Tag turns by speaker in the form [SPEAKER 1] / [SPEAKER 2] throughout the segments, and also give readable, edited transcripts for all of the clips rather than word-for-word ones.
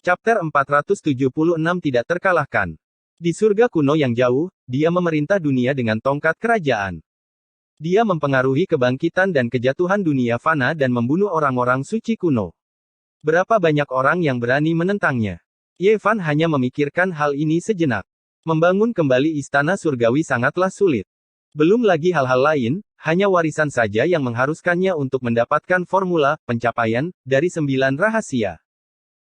[SPEAKER 1] Chapter 476 Tidak Terkalahkan. Di surga kuno yang jauh, dia memerintah dunia dengan tongkat kerajaan. Dia mempengaruhi kebangkitan dan kejatuhan dunia fana dan membunuh orang-orang suci kuno. Berapa banyak orang yang berani menentangnya? Ye Fan hanya memikirkan hal ini sejenak. Membangun kembali istana surgawi sangatlah sulit. Belum lagi hal-hal lain, hanya warisan saja yang mengharuskannya untuk mendapatkan formula pencapaian dari 9 rahasia.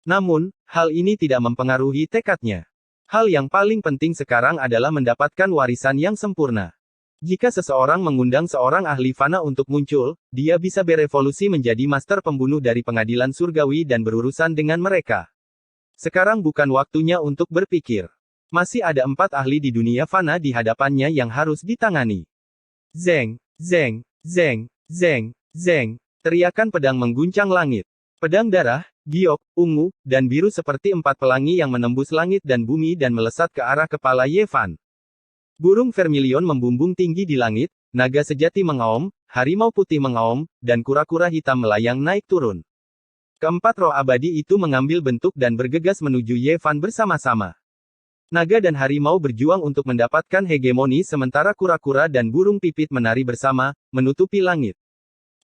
[SPEAKER 1] Namun, hal ini tidak mempengaruhi tekadnya. Hal yang paling penting sekarang adalah mendapatkan warisan yang sempurna. Jika seseorang mengundang seorang ahli fana untuk muncul, dia bisa berevolusi menjadi master pembunuh dari pengadilan surgawi dan berurusan dengan mereka. Sekarang bukan waktunya untuk berpikir. Masih ada 4 ahli di dunia fana di hadapannya yang harus ditangani. Zeng, zeng, zeng, zeng, zeng. Teriakan pedang mengguncang langit. Pedang darah, giok, ungu, dan biru seperti 4 pelangi yang menembus langit dan bumi dan melesat ke arah kepala Ye Fan. Burung vermilion membumbung tinggi di langit, naga sejati mengaum, harimau putih mengaum, dan kura-kura hitam melayang naik turun. Keempat roh abadi itu mengambil bentuk dan bergegas menuju Ye Fan bersama-sama. Naga dan harimau berjuang untuk mendapatkan hegemoni sementara kura-kura dan burung pipit menari bersama, menutupi langit.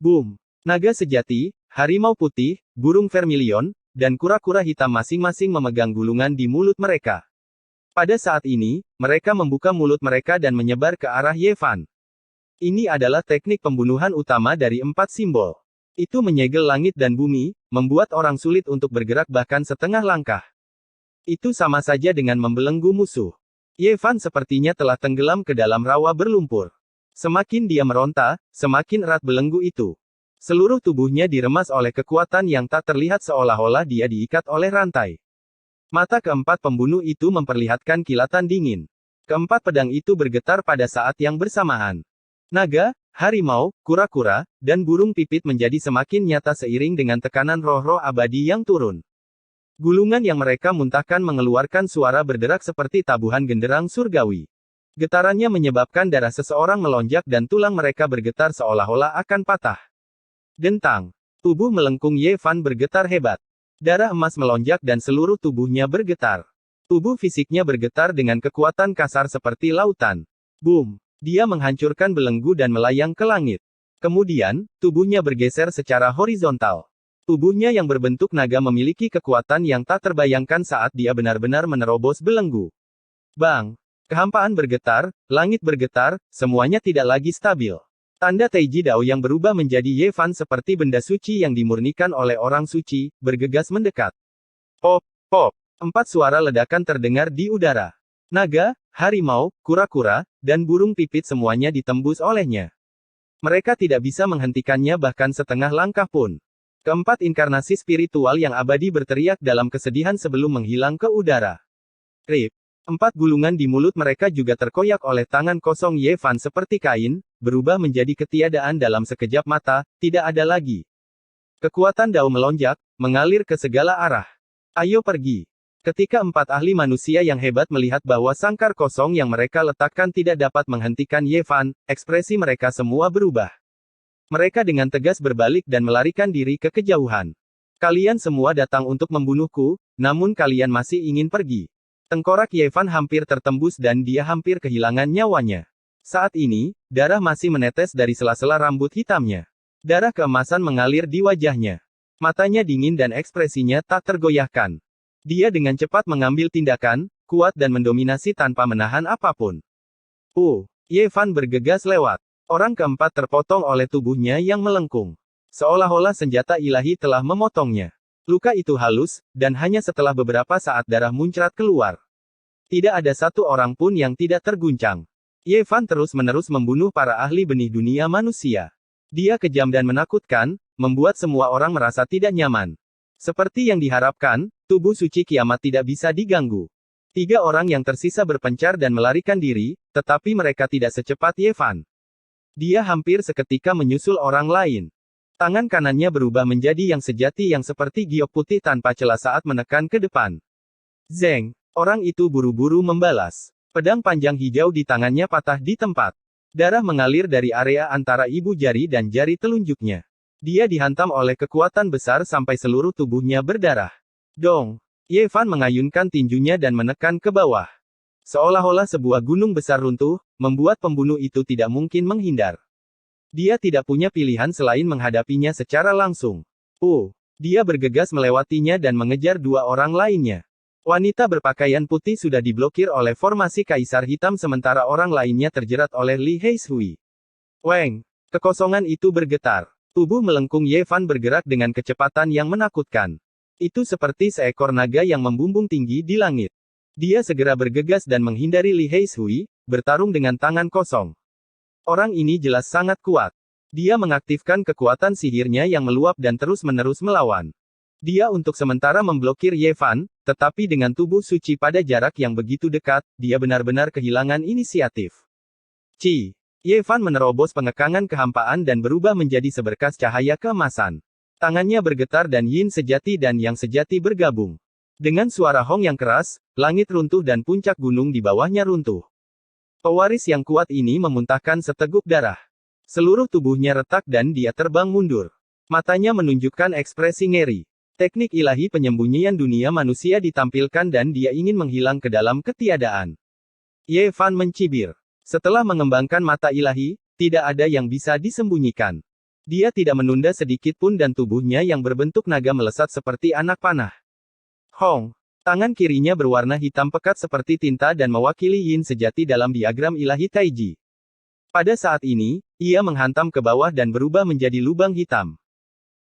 [SPEAKER 1] Boom! Naga sejati, harimau putih, burung vermilion, dan kura-kura hitam masing-masing memegang gulungan di mulut mereka. Pada saat ini, mereka membuka mulut mereka dan menyebar ke arah Ye Fan. Ini adalah teknik pembunuhan utama dari 4 simbol. Itu menyegel langit dan bumi, membuat orang sulit untuk bergerak bahkan setengah langkah. Itu sama saja dengan membelenggu musuh. Ye Fan sepertinya telah tenggelam ke dalam rawa berlumpur. Semakin dia meronta, semakin erat belenggu itu. Seluruh tubuhnya diremas oleh kekuatan yang tak terlihat seolah-olah dia diikat oleh rantai. Mata keempat pembunuh itu memperlihatkan kilatan dingin. Keempat pedang itu bergetar pada saat yang bersamaan. Naga, harimau, kura-kura, dan burung pipit menjadi semakin nyata seiring dengan tekanan roh-roh abadi yang turun. Gulungan yang mereka muntahkan mengeluarkan suara berderak seperti tabuhan genderang surgawi. Getarannya menyebabkan darah seseorang melonjak dan tulang mereka bergetar seolah-olah akan patah. Dentang. Tubuh melengkung Ye Fan bergetar hebat. Darah emas melonjak dan seluruh tubuhnya bergetar. Tubuh fisiknya bergetar dengan kekuatan kasar seperti lautan. Boom! Dia menghancurkan belenggu dan melayang ke langit. Kemudian, tubuhnya bergeser secara horizontal. Tubuhnya yang berbentuk naga memiliki kekuatan yang tak terbayangkan saat dia benar-benar menerobos belenggu. Bang! Kehampaan bergetar, langit bergetar, semuanya tidak lagi stabil. Tanda Taiji Dao yang berubah menjadi Ye Fan seperti benda suci yang dimurnikan oleh orang suci, bergegas mendekat. Pop, pop. 4 suara ledakan terdengar di udara. Naga, harimau, kura-kura, dan burung pipit semuanya ditembus olehnya. Mereka tidak bisa menghentikannya bahkan setengah langkah pun. Keempat inkarnasi spiritual yang abadi berteriak dalam kesedihan sebelum menghilang ke udara. Rip. 4 gulungan di mulut mereka juga terkoyak oleh tangan kosong Ye Fan seperti kain, berubah menjadi ketiadaan dalam sekejap mata, tidak ada lagi. Kekuatan Dao melonjak, mengalir ke segala arah. Ayo pergi. Ketika 4 ahli manusia yang hebat melihat bahwa sangkar kosong yang mereka letakkan tidak dapat menghentikan Ye Fan, ekspresi mereka semua berubah. Mereka dengan tegas berbalik dan melarikan diri ke kejauhan. Kalian semua datang untuk membunuhku, namun kalian masih ingin pergi. Tengkorak Ye Fan hampir tertembus dan dia hampir kehilangan nyawanya. Saat ini, darah masih menetes dari sela-sela rambut hitamnya. Darah keemasan mengalir di wajahnya. Matanya dingin dan ekspresinya tak tergoyahkan. Dia dengan cepat mengambil tindakan, kuat dan mendominasi tanpa menahan apapun. Ye Fan bergegas lewat. Orang keempat terpotong oleh tubuhnya yang melengkung. Seolah-olah senjata ilahi telah memotongnya. Luka itu halus, dan hanya setelah beberapa saat darah muncrat keluar. Tidak ada satu orang pun yang tidak terguncang. Ye Fan terus-menerus membunuh para ahli benih dunia manusia. Dia kejam dan menakutkan, membuat semua orang merasa tidak nyaman. Seperti yang diharapkan, tubuh suci kiamat tidak bisa diganggu. 3 orang yang tersisa berpencar dan melarikan diri, tetapi mereka tidak secepat Ye Fan. Dia hampir seketika menyusul orang lain. Tangan kanannya berubah menjadi yang sejati yang seperti giok putih tanpa celah saat menekan ke depan. Zeng! Orang itu buru-buru membalas. Pedang panjang hijau di tangannya patah di tempat. Darah mengalir dari area antara ibu jari dan jari telunjuknya. Dia dihantam oleh kekuatan besar sampai seluruh tubuhnya berdarah. Dong! Ye Fan mengayunkan tinjunya dan menekan ke bawah. Seolah-olah sebuah gunung besar runtuh, membuat pembunuh itu tidak mungkin menghindar. Dia tidak punya pilihan selain menghadapinya secara langsung. Dia bergegas melewatinya dan mengejar dua orang lainnya. Wanita berpakaian putih sudah diblokir oleh formasi Kaisar Hitam sementara orang lainnya terjerat oleh Li Heishui. Weng! Kekosongan itu bergetar. Tubuh melengkung Ye Fan bergerak dengan kecepatan yang menakutkan. Itu seperti seekor naga yang membumbung tinggi di langit. Dia segera bergegas dan menghindari Li Heishui, bertarung dengan tangan kosong. Orang ini jelas sangat kuat. Dia mengaktifkan kekuatan sihirnya yang meluap dan terus-menerus melawan. Dia untuk sementara memblokir Ye Fan, tetapi dengan tubuh suci pada jarak yang begitu dekat, dia benar-benar kehilangan inisiatif. Ye Fan menerobos pengekangan kehampaan dan berubah menjadi seberkas cahaya keemasan. Tangannya bergetar dan yin sejati dan yang sejati bergabung. Dengan suara hong yang keras, langit runtuh dan puncak gunung di bawahnya runtuh. Pewaris yang kuat ini memuntahkan seteguk darah. Seluruh tubuhnya retak dan dia terbang mundur. Matanya menunjukkan ekspresi ngeri. Teknik ilahi penyembunyian dunia manusia ditampilkan dan dia ingin menghilang ke dalam ketiadaan. Ye Fan mencibir. Setelah mengembangkan mata ilahi, tidak ada yang bisa disembunyikan. Dia tidak menunda sedikit pun dan tubuhnya yang berbentuk naga melesat seperti anak panah. Hong! Tangan kirinya berwarna hitam pekat seperti tinta dan mewakili yin sejati dalam diagram ilahi Taiji. Pada saat ini, ia menghantam ke bawah dan berubah menjadi lubang hitam.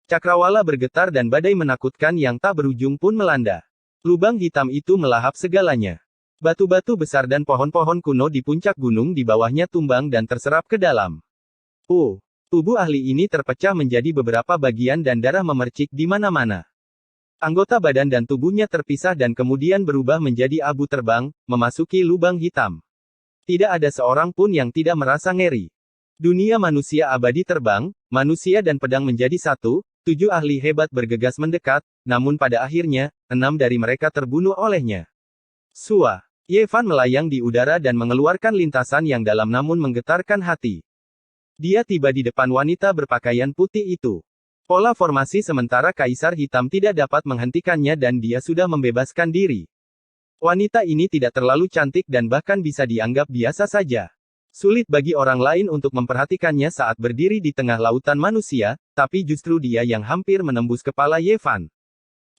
[SPEAKER 1] Cakrawala bergetar dan badai menakutkan yang tak berujung pun melanda. Lubang hitam itu melahap segalanya. Batu-batu besar dan pohon-pohon kuno di puncak gunung di bawahnya tumbang dan terserap ke dalam. Tubuh ahli ini terpecah menjadi beberapa bagian dan darah memercik di mana-mana. Anggota badan dan tubuhnya terpisah dan kemudian berubah menjadi abu terbang, memasuki lubang hitam. Tidak ada seorang pun yang tidak merasa ngeri. Dunia manusia abadi terbang, manusia dan pedang menjadi satu, 7 ahli hebat bergegas mendekat, namun pada akhirnya, 6 dari mereka terbunuh olehnya. Ye Fan melayang di udara dan mengeluarkan lintasan yang dalam namun menggetarkan hati. Dia tiba di depan wanita berpakaian putih itu. Pola formasi sementara Kaisar Hitam tidak dapat menghentikannya dan dia sudah membebaskan diri. Wanita ini tidak terlalu cantik dan bahkan bisa dianggap biasa saja. Sulit bagi orang lain untuk memperhatikannya saat berdiri di tengah lautan manusia, tapi justru dia yang hampir menembus kepala Ye Fan.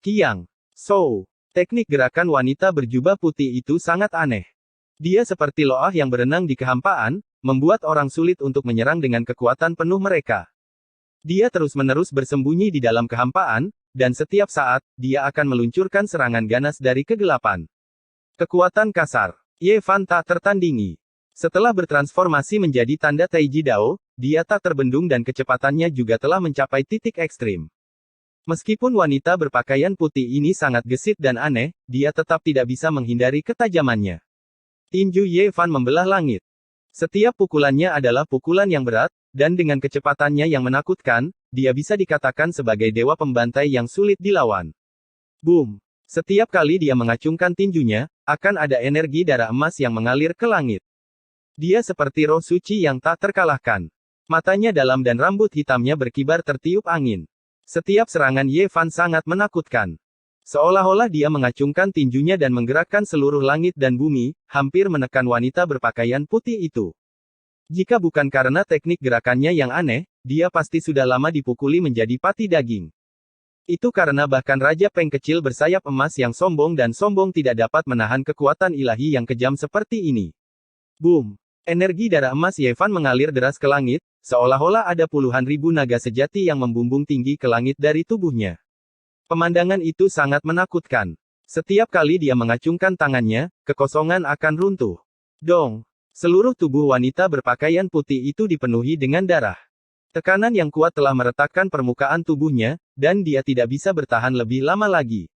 [SPEAKER 1] Qiang Shou. Teknik gerakan wanita berjubah putih itu sangat aneh. Dia seperti loah yang berenang di kehampaan, membuat orang sulit untuk menyerang dengan kekuatan penuh mereka. Dia terus-menerus bersembunyi di dalam kehampaan, dan setiap saat, dia akan meluncurkan serangan ganas dari kegelapan. Kekuatan kasar. Ye Fan tak tertandingi. Setelah bertransformasi menjadi tanda Taiji Dao, dia tak terbendung dan kecepatannya juga telah mencapai titik ekstrim. Meskipun wanita berpakaian putih ini sangat gesit dan aneh, dia tetap tidak bisa menghindari ketajamannya. Tinju Ye Fan membelah langit. Setiap pukulannya adalah pukulan yang berat, dan dengan kecepatannya yang menakutkan, dia bisa dikatakan sebagai dewa pembantai yang sulit dilawan. Boom! Setiap kali dia mengacungkan tinjunya, akan ada energi darah emas yang mengalir ke langit. Dia seperti roh suci yang tak terkalahkan. Matanya dalam dan rambut hitamnya berkibar tertiup angin. Setiap serangan Ye Fan sangat menakutkan. Seolah-olah dia mengacungkan tinjunya dan menggerakkan seluruh langit dan bumi, hampir menekan wanita berpakaian putih itu. Jika bukan karena teknik gerakannya yang aneh, dia pasti sudah lama dipukuli menjadi pati daging. Itu karena bahkan Raja Peng kecil bersayap emas yang sombong dan sombong tidak dapat menahan kekuatan ilahi yang kejam seperti ini. Boom! Energi darah emas Ye Fan mengalir deras ke langit, seolah-olah ada puluhan ribu naga sejati yang membumbung tinggi ke langit dari tubuhnya. Pemandangan itu sangat menakutkan. Setiap kali dia mengacungkan tangannya, kekosongan akan runtuh. Dong! Seluruh tubuh wanita berpakaian putih itu dipenuhi dengan darah. Tekanan yang kuat telah meretakkan permukaan tubuhnya, dan dia tidak bisa bertahan lebih lama lagi.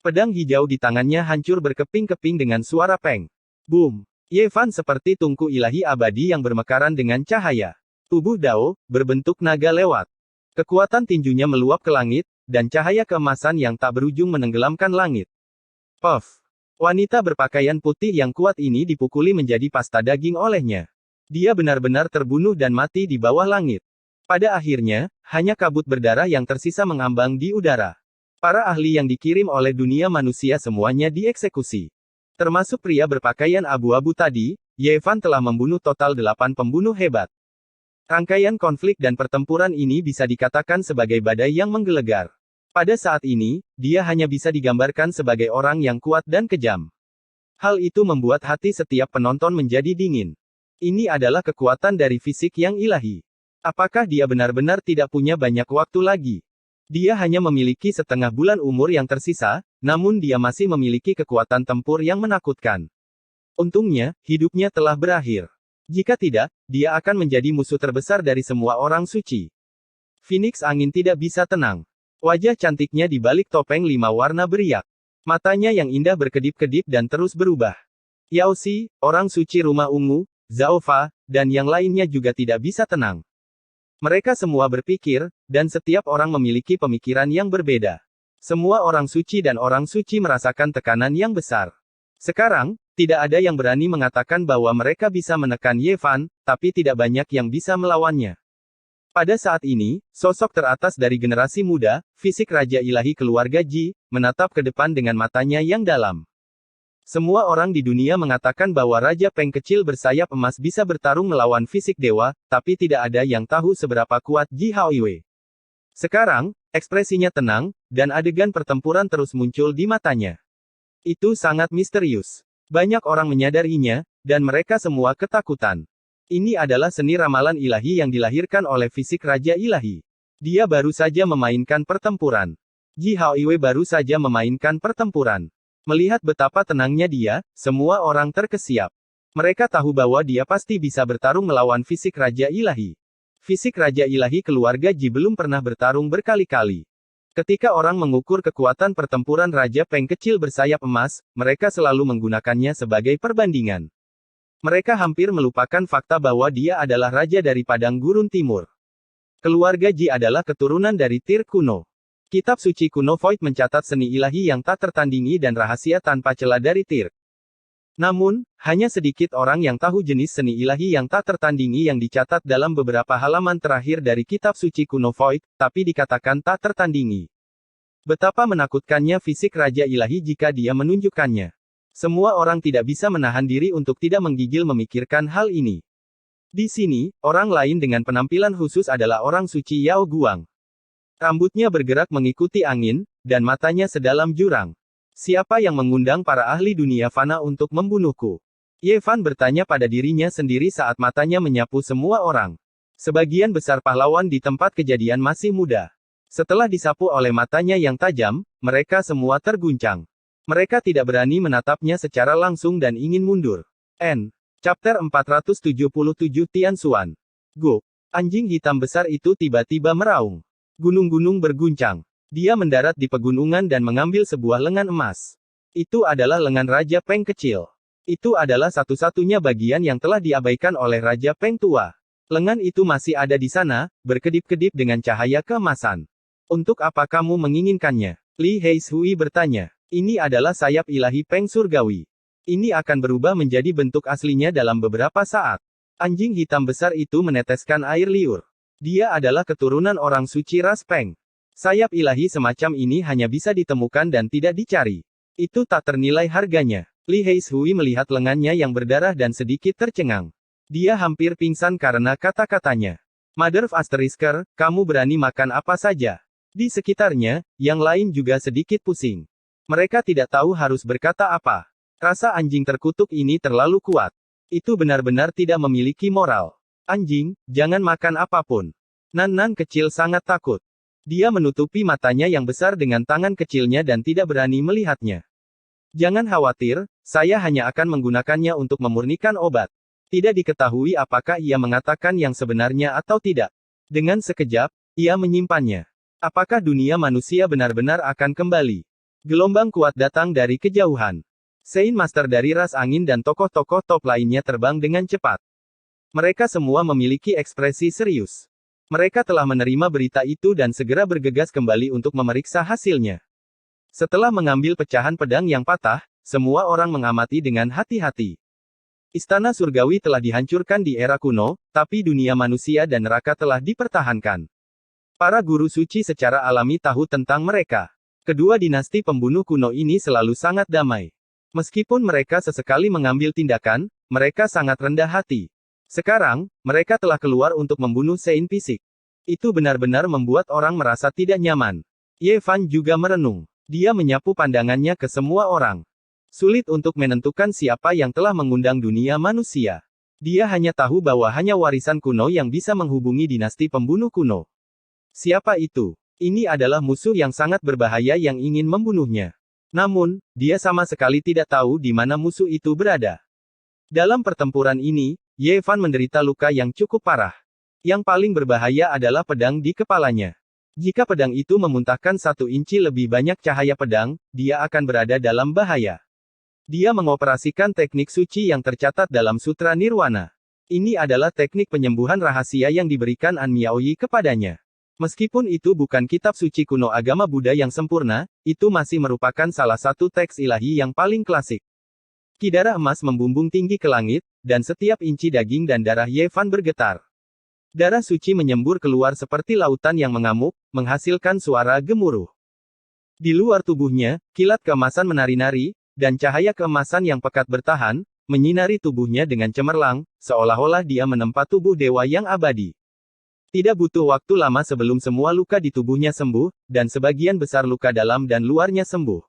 [SPEAKER 1] Pedang hijau di tangannya hancur berkeping-keping dengan suara peng. Boom! Ye Fan seperti tungku ilahi abadi yang bermekaran dengan cahaya. Tubuh Dao, berbentuk naga lewat. Kekuatan tinjunya meluap ke langit, dan cahaya keemasan yang tak berujung menenggelamkan langit. Puff! Wanita berpakaian putih yang kuat ini dipukuli menjadi pasta daging olehnya. Dia benar-benar terbunuh dan mati di bawah langit. Pada akhirnya, hanya kabut berdarah yang tersisa mengambang di udara. Para ahli yang dikirim oleh dunia manusia semuanya dieksekusi. Termasuk pria berpakaian abu-abu tadi, Ye Fan telah membunuh total 8 pembunuh hebat. Rangkaian konflik dan pertempuran ini bisa dikatakan sebagai badai yang menggelegar. Pada saat ini, dia hanya bisa digambarkan sebagai orang yang kuat dan kejam. Hal itu membuat hati setiap penonton menjadi dingin. Ini adalah kekuatan dari fisik yang ilahi. Apakah dia benar-benar tidak punya banyak waktu lagi? Dia hanya memiliki setengah bulan umur yang tersisa, namun dia masih memiliki kekuatan tempur yang menakutkan. Untungnya, hidupnya telah berakhir. Jika tidak, dia akan menjadi musuh terbesar dari semua orang suci. Phoenix Angin tidak bisa tenang. Wajah cantiknya di balik topeng 5 warna beriak. Matanya yang indah berkedip-kedip dan terus berubah. Yao Xi, orang suci rumah ungu, Zhao Fa, dan yang lainnya juga tidak bisa tenang. Mereka semua berpikir, dan setiap orang memiliki pemikiran yang berbeda. Semua orang suci dan orang suci merasakan tekanan yang besar. Sekarang, tidak ada yang berani mengatakan bahwa mereka bisa menekan Ye Fan, tapi tidak banyak yang bisa melawannya. Pada saat ini, sosok teratas dari generasi muda, fisik Raja Ilahi keluarga Ji, menatap ke depan dengan matanya yang dalam. Semua orang di dunia mengatakan bahwa Raja Peng kecil bersayap emas bisa bertarung melawan fisik dewa, tapi tidak ada yang tahu seberapa kuat Ji Haoiwei. Sekarang, ekspresinya tenang, dan adegan pertempuran terus muncul di matanya. Itu sangat misterius. Banyak orang menyadarinya, dan mereka semua ketakutan. Ini adalah seni ramalan ilahi yang dilahirkan oleh fisik Raja Ilahi. Dia baru saja memainkan pertempuran. Ji Haoiwei baru saja memainkan pertempuran. Melihat betapa tenangnya dia, semua orang terkesiap. Mereka tahu bahwa dia pasti bisa bertarung melawan fisik Raja Ilahi. Fisik Raja Ilahi keluarga Ji belum pernah bertarung berkali-kali. Ketika orang mengukur kekuatan pertempuran Raja Peng kecil bersayap emas, mereka selalu menggunakannya sebagai perbandingan. Mereka hampir melupakan fakta bahwa dia adalah raja dari Padang Gurun Timur. Keluarga Ji adalah keturunan dari Tir kuno. Kitab suci kuno Void mencatat seni ilahi yang tak tertandingi dan rahasia tanpa celah dari Tir. Namun, hanya sedikit orang yang tahu jenis seni ilahi yang tak tertandingi yang dicatat dalam beberapa halaman terakhir dari kitab suci kuno Void, tapi dikatakan tak tertandingi. Betapa menakutkannya fisik Raja Ilahi jika dia menunjukkannya. Semua orang tidak bisa menahan diri untuk tidak menggigil memikirkan hal ini. Di sini, orang lain dengan penampilan khusus adalah orang suci Yao Guang. Rambutnya bergerak mengikuti angin, dan matanya sedalam jurang. Siapa yang mengundang para ahli dunia fana untuk membunuhku? Ye Fan bertanya pada dirinya sendiri saat matanya menyapu semua orang. Sebagian besar pahlawan di tempat kejadian masih muda. Setelah disapu oleh matanya yang tajam, mereka semua terguncang. Mereka tidak berani menatapnya secara langsung dan ingin mundur. Chapter 477 Tian Xuan. Go. Anjing hitam besar itu tiba-tiba meraung. Gunung-gunung berguncang. Dia mendarat di pegunungan dan mengambil sebuah lengan emas. Itu adalah lengan Raja Peng kecil. Itu adalah satu-satunya bagian yang telah diabaikan oleh Raja Peng tua. Lengan itu masih ada di sana, berkedip-kedip dengan cahaya keemasan. Untuk apa kamu menginginkannya? Li Heishui bertanya. Ini adalah sayap ilahi Peng surgawi. Ini akan berubah menjadi bentuk aslinya dalam beberapa saat. Anjing hitam besar itu meneteskan air liur. Dia adalah keturunan orang suci ras Peng. Sayap ilahi semacam ini hanya bisa ditemukan dan tidak dicari. Itu tak ternilai harganya. Li Heishui melihat lengannya yang berdarah dan sedikit tercengang. Dia hampir pingsan karena kata-katanya. Mother of Asterisker, kamu berani makan apa saja. Di sekitarnya, yang lain juga sedikit pusing. Mereka tidak tahu harus berkata apa. Rasa anjing terkutuk ini terlalu kuat. Itu benar-benar tidak memiliki moral. Anjing, jangan makan apapun. Nan-nan kecil sangat takut. Dia menutupi matanya yang besar dengan tangan kecilnya dan tidak berani melihatnya. Jangan khawatir, saya hanya akan menggunakannya untuk memurnikan obat. Tidak diketahui apakah ia mengatakan yang sebenarnya atau tidak. Dengan sekejap, ia menyimpannya. Apakah dunia manusia benar-benar akan kembali? Gelombang kuat datang dari kejauhan. Saint Master dari ras angin dan tokoh-tokoh top lainnya terbang dengan cepat. Mereka semua memiliki ekspresi serius. Mereka telah menerima berita itu dan segera bergegas kembali untuk memeriksa hasilnya. Setelah mengambil pecahan pedang yang patah, semua orang mengamati dengan hati-hati. Istana surgawi telah dihancurkan di era kuno, tapi dunia manusia dan neraka telah dipertahankan. Para guru suci secara alami tahu tentang mereka. Kedua dinasti pembunuh kuno ini selalu sangat damai. Meskipun mereka sesekali mengambil tindakan, mereka sangat rendah hati. Sekarang, mereka telah keluar untuk membunuh Sein Pisik. Itu benar-benar membuat orang merasa tidak nyaman. Ye Fan juga merenung. Dia menyapu pandangannya ke semua orang. Sulit untuk menentukan siapa yang telah mengundang dunia manusia. Dia hanya tahu bahwa hanya warisan kuno yang bisa menghubungi dinasti pembunuh kuno. Siapa itu? Ini adalah musuh yang sangat berbahaya yang ingin membunuhnya. Namun, dia sama sekali tidak tahu di mana musuh itu berada. Dalam pertempuran ini, Ye Fan menderita luka yang cukup parah. Yang paling berbahaya adalah pedang di kepalanya. Jika pedang itu memuntahkan 1 inci lebih banyak cahaya pedang, dia akan berada dalam bahaya. Dia mengoperasikan teknik suci yang tercatat dalam Sutra Nirwana. Ini adalah teknik penyembuhan rahasia yang diberikan An Miaoyi kepadanya. Meskipun itu bukan kitab suci kuno agama Buddha yang sempurna, itu masih merupakan salah satu teks ilahi yang paling klasik. Ki darah emas membumbung tinggi ke langit, dan setiap inci daging dan darah Ye Fan bergetar. Darah suci menyembur keluar seperti lautan yang mengamuk, menghasilkan suara gemuruh. Di luar tubuhnya, kilat keemasan menari-nari, dan cahaya keemasan yang pekat bertahan, menyinari tubuhnya dengan cemerlang, seolah-olah dia menempa tubuh dewa yang abadi. Tidak butuh waktu lama sebelum semua luka di tubuhnya sembuh, dan sebagian besar luka dalam dan luarnya sembuh.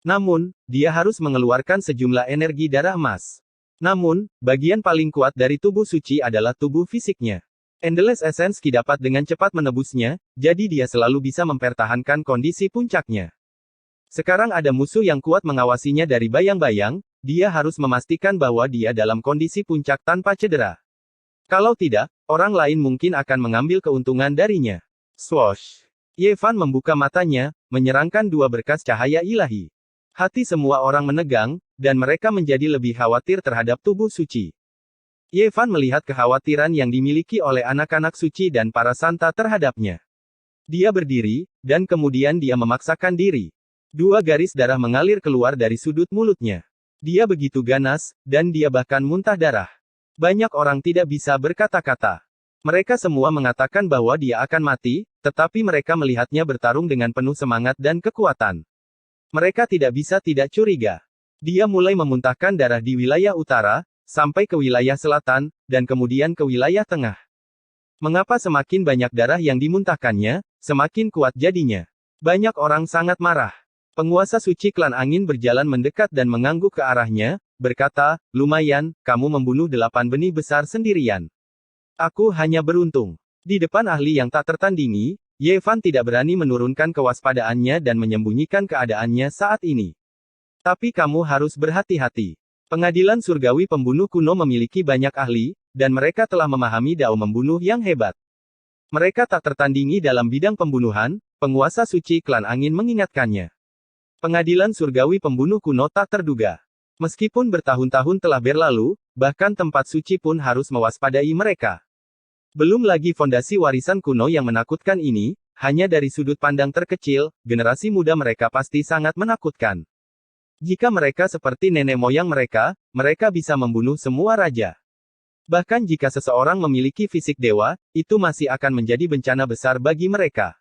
[SPEAKER 1] Namun, dia harus mengeluarkan sejumlah energi darah emas. Namun, bagian paling kuat dari tubuh suci adalah tubuh fisiknya. Endless Essence Ki dapat dengan cepat menebusnya, jadi dia selalu bisa mempertahankan kondisi puncaknya. Sekarang ada musuh yang kuat mengawasinya dari bayang-bayang, dia harus memastikan bahwa dia dalam kondisi puncak tanpa cedera. Kalau tidak, orang lain mungkin akan mengambil keuntungan darinya. Swoosh! Ye Fan membuka matanya, menyerangkan 2 berkas cahaya ilahi. Hati semua orang menegang, dan mereka menjadi lebih khawatir terhadap tubuh suci. Ye Fan melihat kekhawatiran yang dimiliki oleh anak-anak suci dan para santa terhadapnya. Dia berdiri, dan kemudian dia memaksakan diri. 2 garis darah mengalir keluar dari sudut mulutnya. Dia begitu ganas, dan dia bahkan muntah darah. Banyak orang tidak bisa berkata-kata. Mereka semua mengatakan bahwa dia akan mati, tetapi mereka melihatnya bertarung dengan penuh semangat dan kekuatan. Mereka tidak bisa tidak curiga. Dia mulai memuntahkan darah di wilayah utara, sampai ke wilayah selatan, dan kemudian ke wilayah tengah. Mengapa semakin banyak darah yang dimuntahkannya, semakin kuat jadinya? Banyak orang sangat marah. Penguasa suci klan angin berjalan mendekat dan mengangguk ke arahnya, berkata, lumayan, kamu membunuh 8 benih besar sendirian. Aku hanya beruntung. Di depan ahli yang tak tertandingi, Ye Fan tidak berani menurunkan kewaspadaannya dan menyembunyikan keadaannya saat ini. Tapi kamu harus berhati-hati. Pengadilan surgawi pembunuh kuno memiliki banyak ahli, dan mereka telah memahami dao membunuh yang hebat. Mereka tak tertandingi dalam bidang pembunuhan, penguasa suci klan angin mengingatkannya. Pengadilan surgawi pembunuh kuno tak terduga. Meskipun bertahun-tahun telah berlalu, bahkan tempat suci pun harus mewaspadai mereka. Belum lagi fondasi warisan kuno yang menakutkan ini, hanya dari sudut pandang terkecil, generasi muda mereka pasti sangat menakutkan. Jika mereka seperti nenek moyang mereka, mereka bisa membunuh semua raja. Bahkan jika seseorang memiliki fisik dewa, itu masih akan menjadi bencana besar bagi mereka.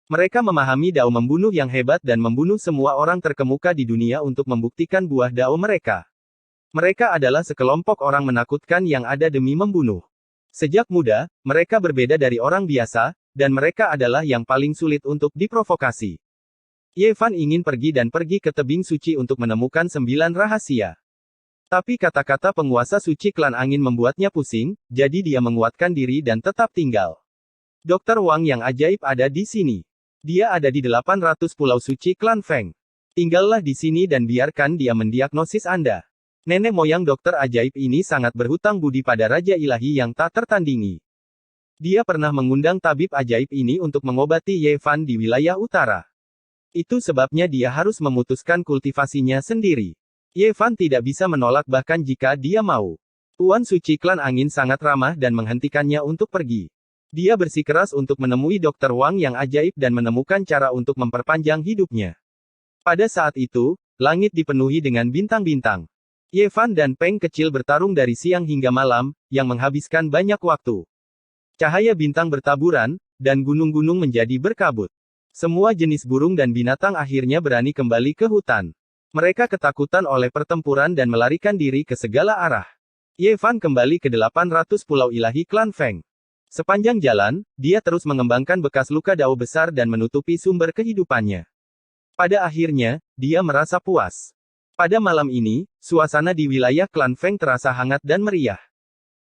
[SPEAKER 1] Mereka memahami dao membunuh yang hebat dan membunuh semua orang terkemuka di dunia untuk membuktikan buah dao mereka. Mereka adalah sekelompok orang menakutkan yang ada demi membunuh. Sejak muda, mereka berbeda dari orang biasa, dan mereka adalah yang paling sulit untuk diprovokasi. Ye Fan ingin pergi ke tebing suci untuk menemukan 9 rahasia. Tapi kata-kata penguasa suci klan angin membuatnya pusing, jadi dia menguatkan diri dan tetap tinggal. Dokter Wang yang ajaib ada di sini. Dia ada di 800 pulau suci klan Feng. Tinggallah di sini dan biarkan dia mendiagnosis Anda. Nenek moyang dokter ajaib ini sangat berhutang budi pada Raja Ilahi yang tak tertandingi. Dia pernah mengundang tabib ajaib ini untuk mengobati Ye Fan di wilayah utara. Itu sebabnya dia harus memutuskan kultivasinya sendiri. Ye Fan tidak bisa menolak bahkan jika dia mau. Tuan suci klan angin sangat ramah dan menghentikannya untuk pergi. Dia bersikeras untuk menemui Dokter Wang yang ajaib dan menemukan cara untuk memperpanjang hidupnya. Pada saat itu, langit dipenuhi dengan bintang-bintang. Ye Fan dan Peng kecil bertarung dari siang hingga malam, yang menghabiskan banyak waktu. Cahaya bintang bertaburan, dan gunung-gunung menjadi berkabut. Semua jenis burung dan binatang akhirnya berani kembali ke hutan. Mereka ketakutan oleh pertempuran dan melarikan diri ke segala arah. Ye Fan kembali ke 800 pulau ilahi klan Feng. Sepanjang jalan, dia terus mengembangkan bekas luka dao besar dan menutupi sumber kehidupannya. Pada akhirnya, dia merasa puas. Pada malam ini, suasana di wilayah klan Feng terasa hangat dan meriah.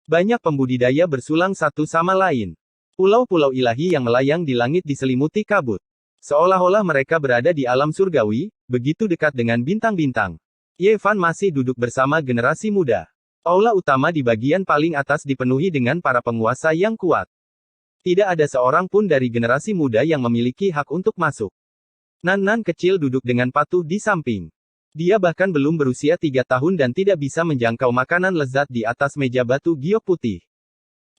[SPEAKER 1] Banyak pembudidaya bersulang satu sama lain. Pulau-pulau ilahi yang melayang di langit diselimuti kabut. Seolah-olah mereka berada di alam surgawi, begitu dekat dengan bintang-bintang. Ye Fan masih duduk bersama generasi muda. Aula utama di bagian paling atas dipenuhi dengan para penguasa yang kuat. Tidak ada seorang pun dari generasi muda yang memiliki hak untuk masuk. Nan-nan kecil duduk dengan patuh di samping. Dia bahkan belum berusia 3 tahun dan tidak bisa menjangkau makanan lezat di atas meja batu giok putih.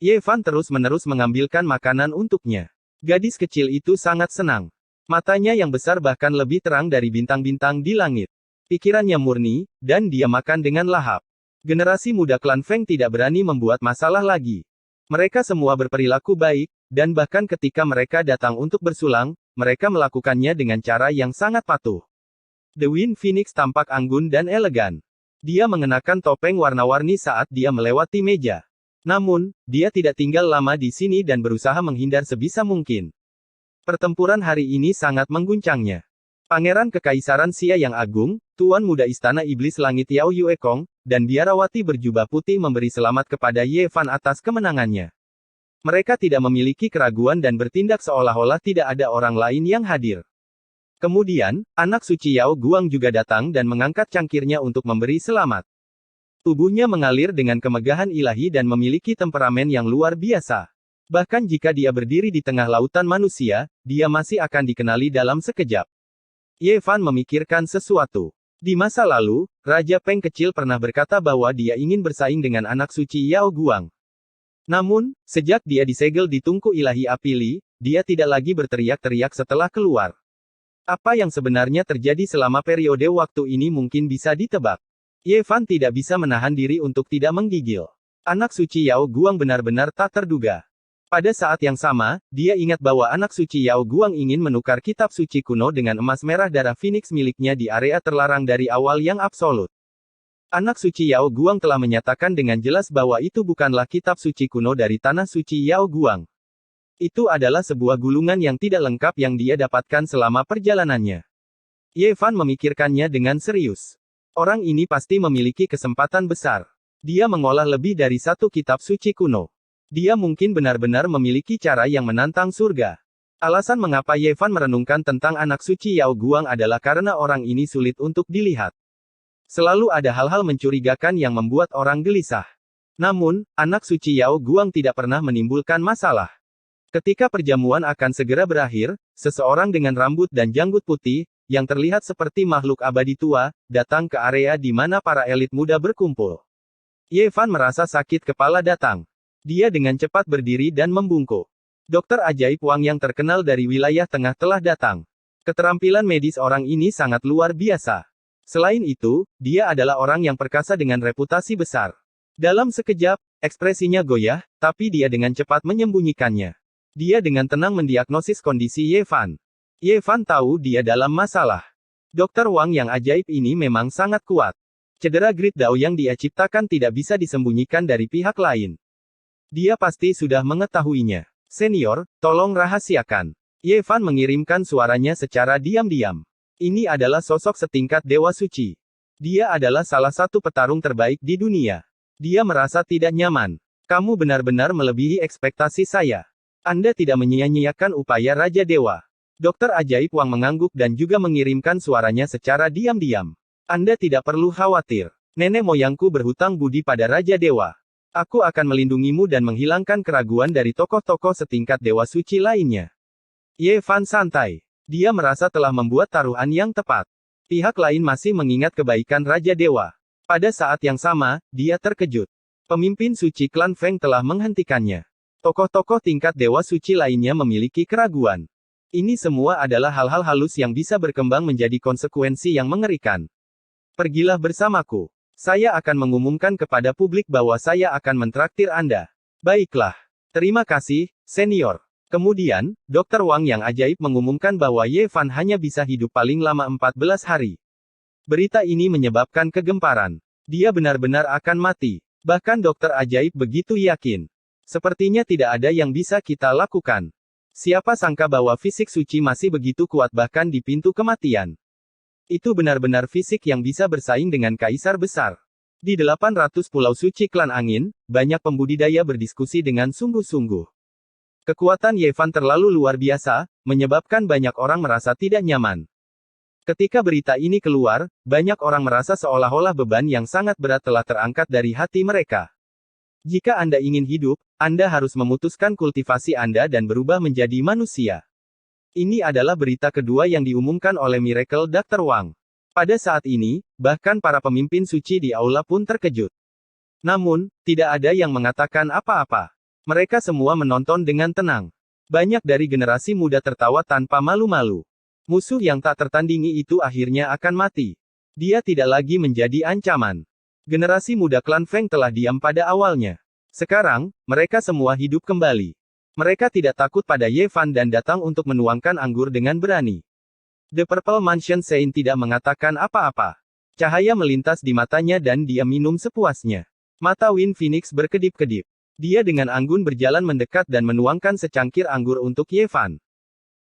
[SPEAKER 1] Ye Fan terus-menerus mengambilkan makanan untuknya. Gadis kecil itu sangat senang. Matanya yang besar bahkan lebih terang dari bintang-bintang di langit. Pikirannya murni, dan dia makan dengan lahap. Generasi muda klan Feng tidak berani membuat masalah lagi. Mereka semua berperilaku baik, dan bahkan ketika mereka datang untuk bersulang, mereka melakukannya dengan cara yang sangat patuh. The Wind Phoenix tampak anggun dan elegan. Dia mengenakan topeng warna-warni saat dia melewati meja. Namun, dia tidak tinggal lama di sini dan berusaha menghindar sebisa mungkin. Pertempuran hari ini sangat mengguncangnya. Pangeran Kekaisaran Xia yang Agung, Tuan Muda Istana Iblis Langit Yao Yuekong, dan biarawati berjubah putih memberi selamat kepada Ye Fan atas kemenangannya. Mereka tidak memiliki keraguan dan bertindak seolah-olah tidak ada orang lain yang hadir. Kemudian, anak suci Yao Guang juga datang dan mengangkat cangkirnya untuk memberi selamat. Tubuhnya mengalir dengan kemegahan ilahi dan memiliki temperamen yang luar biasa. Bahkan jika dia berdiri di tengah lautan manusia, dia masih akan dikenali dalam sekejap. Ye Fan memikirkan sesuatu. Di masa lalu, Raja Peng kecil pernah berkata bahwa dia ingin bersaing dengan anak suci Yao Guang. Namun, sejak dia disegel di tungku ilahi api Li, dia tidak lagi berteriak-teriak setelah keluar. Apa yang sebenarnya terjadi selama periode waktu ini mungkin bisa ditebak. Ye Fan tidak bisa menahan diri untuk tidak menggigil. Anak suci Yao Guang benar-benar tak terduga. Pada saat yang sama, dia ingat bahwa anak suci Yao Guang ingin menukar kitab suci kuno dengan emas merah darah Phoenix miliknya di area terlarang dari awal yang absolut. Anak suci Yao Guang telah menyatakan dengan jelas bahwa itu bukanlah kitab suci kuno dari tanah suci Yao Guang. Itu adalah sebuah gulungan yang tidak lengkap yang dia dapatkan selama perjalanannya. Ye Fan memikirkannya dengan serius. Orang ini pasti memiliki kesempatan besar. Dia mengolah lebih dari satu kitab suci kuno. Dia mungkin benar-benar memiliki cara yang menantang surga. Alasan mengapa Ye Fan merenungkan tentang anak suci Yao Guang adalah karena orang ini sulit untuk dilihat. Selalu ada hal-hal mencurigakan yang membuat orang gelisah. Namun, anak suci Yao Guang tidak pernah menimbulkan masalah. Ketika perjamuan akan segera berakhir, seseorang dengan rambut dan janggut putih, yang terlihat seperti makhluk abadi tua, datang ke area di mana para elit muda berkumpul. Ye Fan merasa sakit kepala datang. Dia dengan cepat berdiri dan membungkuk. Dokter ajaib Wang yang terkenal dari wilayah tengah telah datang. Keterampilan medis orang ini sangat luar biasa. Selain itu, dia adalah orang yang perkasa dengan reputasi besar. Dalam sekejap, ekspresinya goyah, tapi dia dengan cepat menyembunyikannya. Dia dengan tenang mendiagnosis kondisi Ye Fan. Ye Fan tahu dia dalam masalah. Dokter Wang yang ajaib ini memang sangat kuat. Cedera Grid Dao yang dia ciptakan tidak bisa disembunyikan dari pihak lain. Dia pasti sudah mengetahuinya. Senior, tolong rahasiakan. Ye Fan mengirimkan suaranya secara diam-diam. Ini adalah sosok setingkat Dewa Suci. Dia adalah salah satu petarung terbaik di dunia. Dia merasa tidak nyaman. Kamu benar-benar melebihi ekspektasi saya. Anda tidak menyia-nyiakan upaya Raja Dewa. Dokter ajaib Wang mengangguk dan juga mengirimkan suaranya secara diam-diam. Anda tidak perlu khawatir. Nenek moyangku berhutang budi pada Raja Dewa. Aku akan melindungimu dan menghilangkan keraguan dari tokoh-tokoh setingkat Dewa Suci lainnya. Ye Fan santai. Dia merasa telah membuat taruhan yang tepat. Pihak lain masih mengingat kebaikan Raja Dewa. Pada saat yang sama, dia terkejut. Pemimpin suci klan Feng telah menghentikannya. Tokoh-tokoh tingkat Dewa Suci lainnya memiliki keraguan. Ini semua adalah hal-hal halus yang bisa berkembang menjadi konsekuensi yang mengerikan. Pergilah bersamaku. Saya akan mengumumkan kepada publik bahwa saya akan mentraktir Anda. Baiklah. Terima kasih, senior. Kemudian, Dr. Wang yang ajaib mengumumkan bahwa Ye Fan hanya bisa hidup paling lama 14 hari. Berita ini menyebabkan kegemparan. Dia benar-benar akan mati. Bahkan dokter ajaib begitu yakin. Sepertinya tidak ada yang bisa kita lakukan. Siapa sangka bahwa fisik suci masih begitu kuat bahkan di pintu kematian. Itu benar-benar fisik yang bisa bersaing dengan kaisar besar. Di 800 pulau suci klan angin, banyak pembudidaya berdiskusi dengan sungguh-sungguh. Kekuatan Ye Fan terlalu luar biasa, menyebabkan banyak orang merasa tidak nyaman. Ketika berita ini keluar, banyak orang merasa seolah-olah beban yang sangat berat telah terangkat dari hati mereka. Jika Anda ingin hidup, Anda harus memutuskan kultivasi Anda dan berubah menjadi manusia. Ini adalah berita kedua yang diumumkan oleh Miracle Dr. Wang. Pada saat ini, bahkan para pemimpin suci di aula pun terkejut. Namun, tidak ada yang mengatakan apa-apa. Mereka semua menonton dengan tenang. Banyak dari generasi muda tertawa tanpa malu-malu. Musuh yang tak tertandingi itu akhirnya akan mati. Dia tidak lagi menjadi ancaman. Generasi muda klan Feng telah diam pada awalnya. Sekarang, mereka semua hidup kembali. Mereka tidak takut pada Ye Fan dan datang untuk menuangkan anggur dengan berani. The Purple Mansion Saint tidak mengatakan apa-apa. Cahaya melintas di matanya dan dia minum sepuasnya. Mata Wind Phoenix berkedip-kedip. Dia dengan anggun berjalan mendekat dan menuangkan secangkir anggur untuk Ye Fan.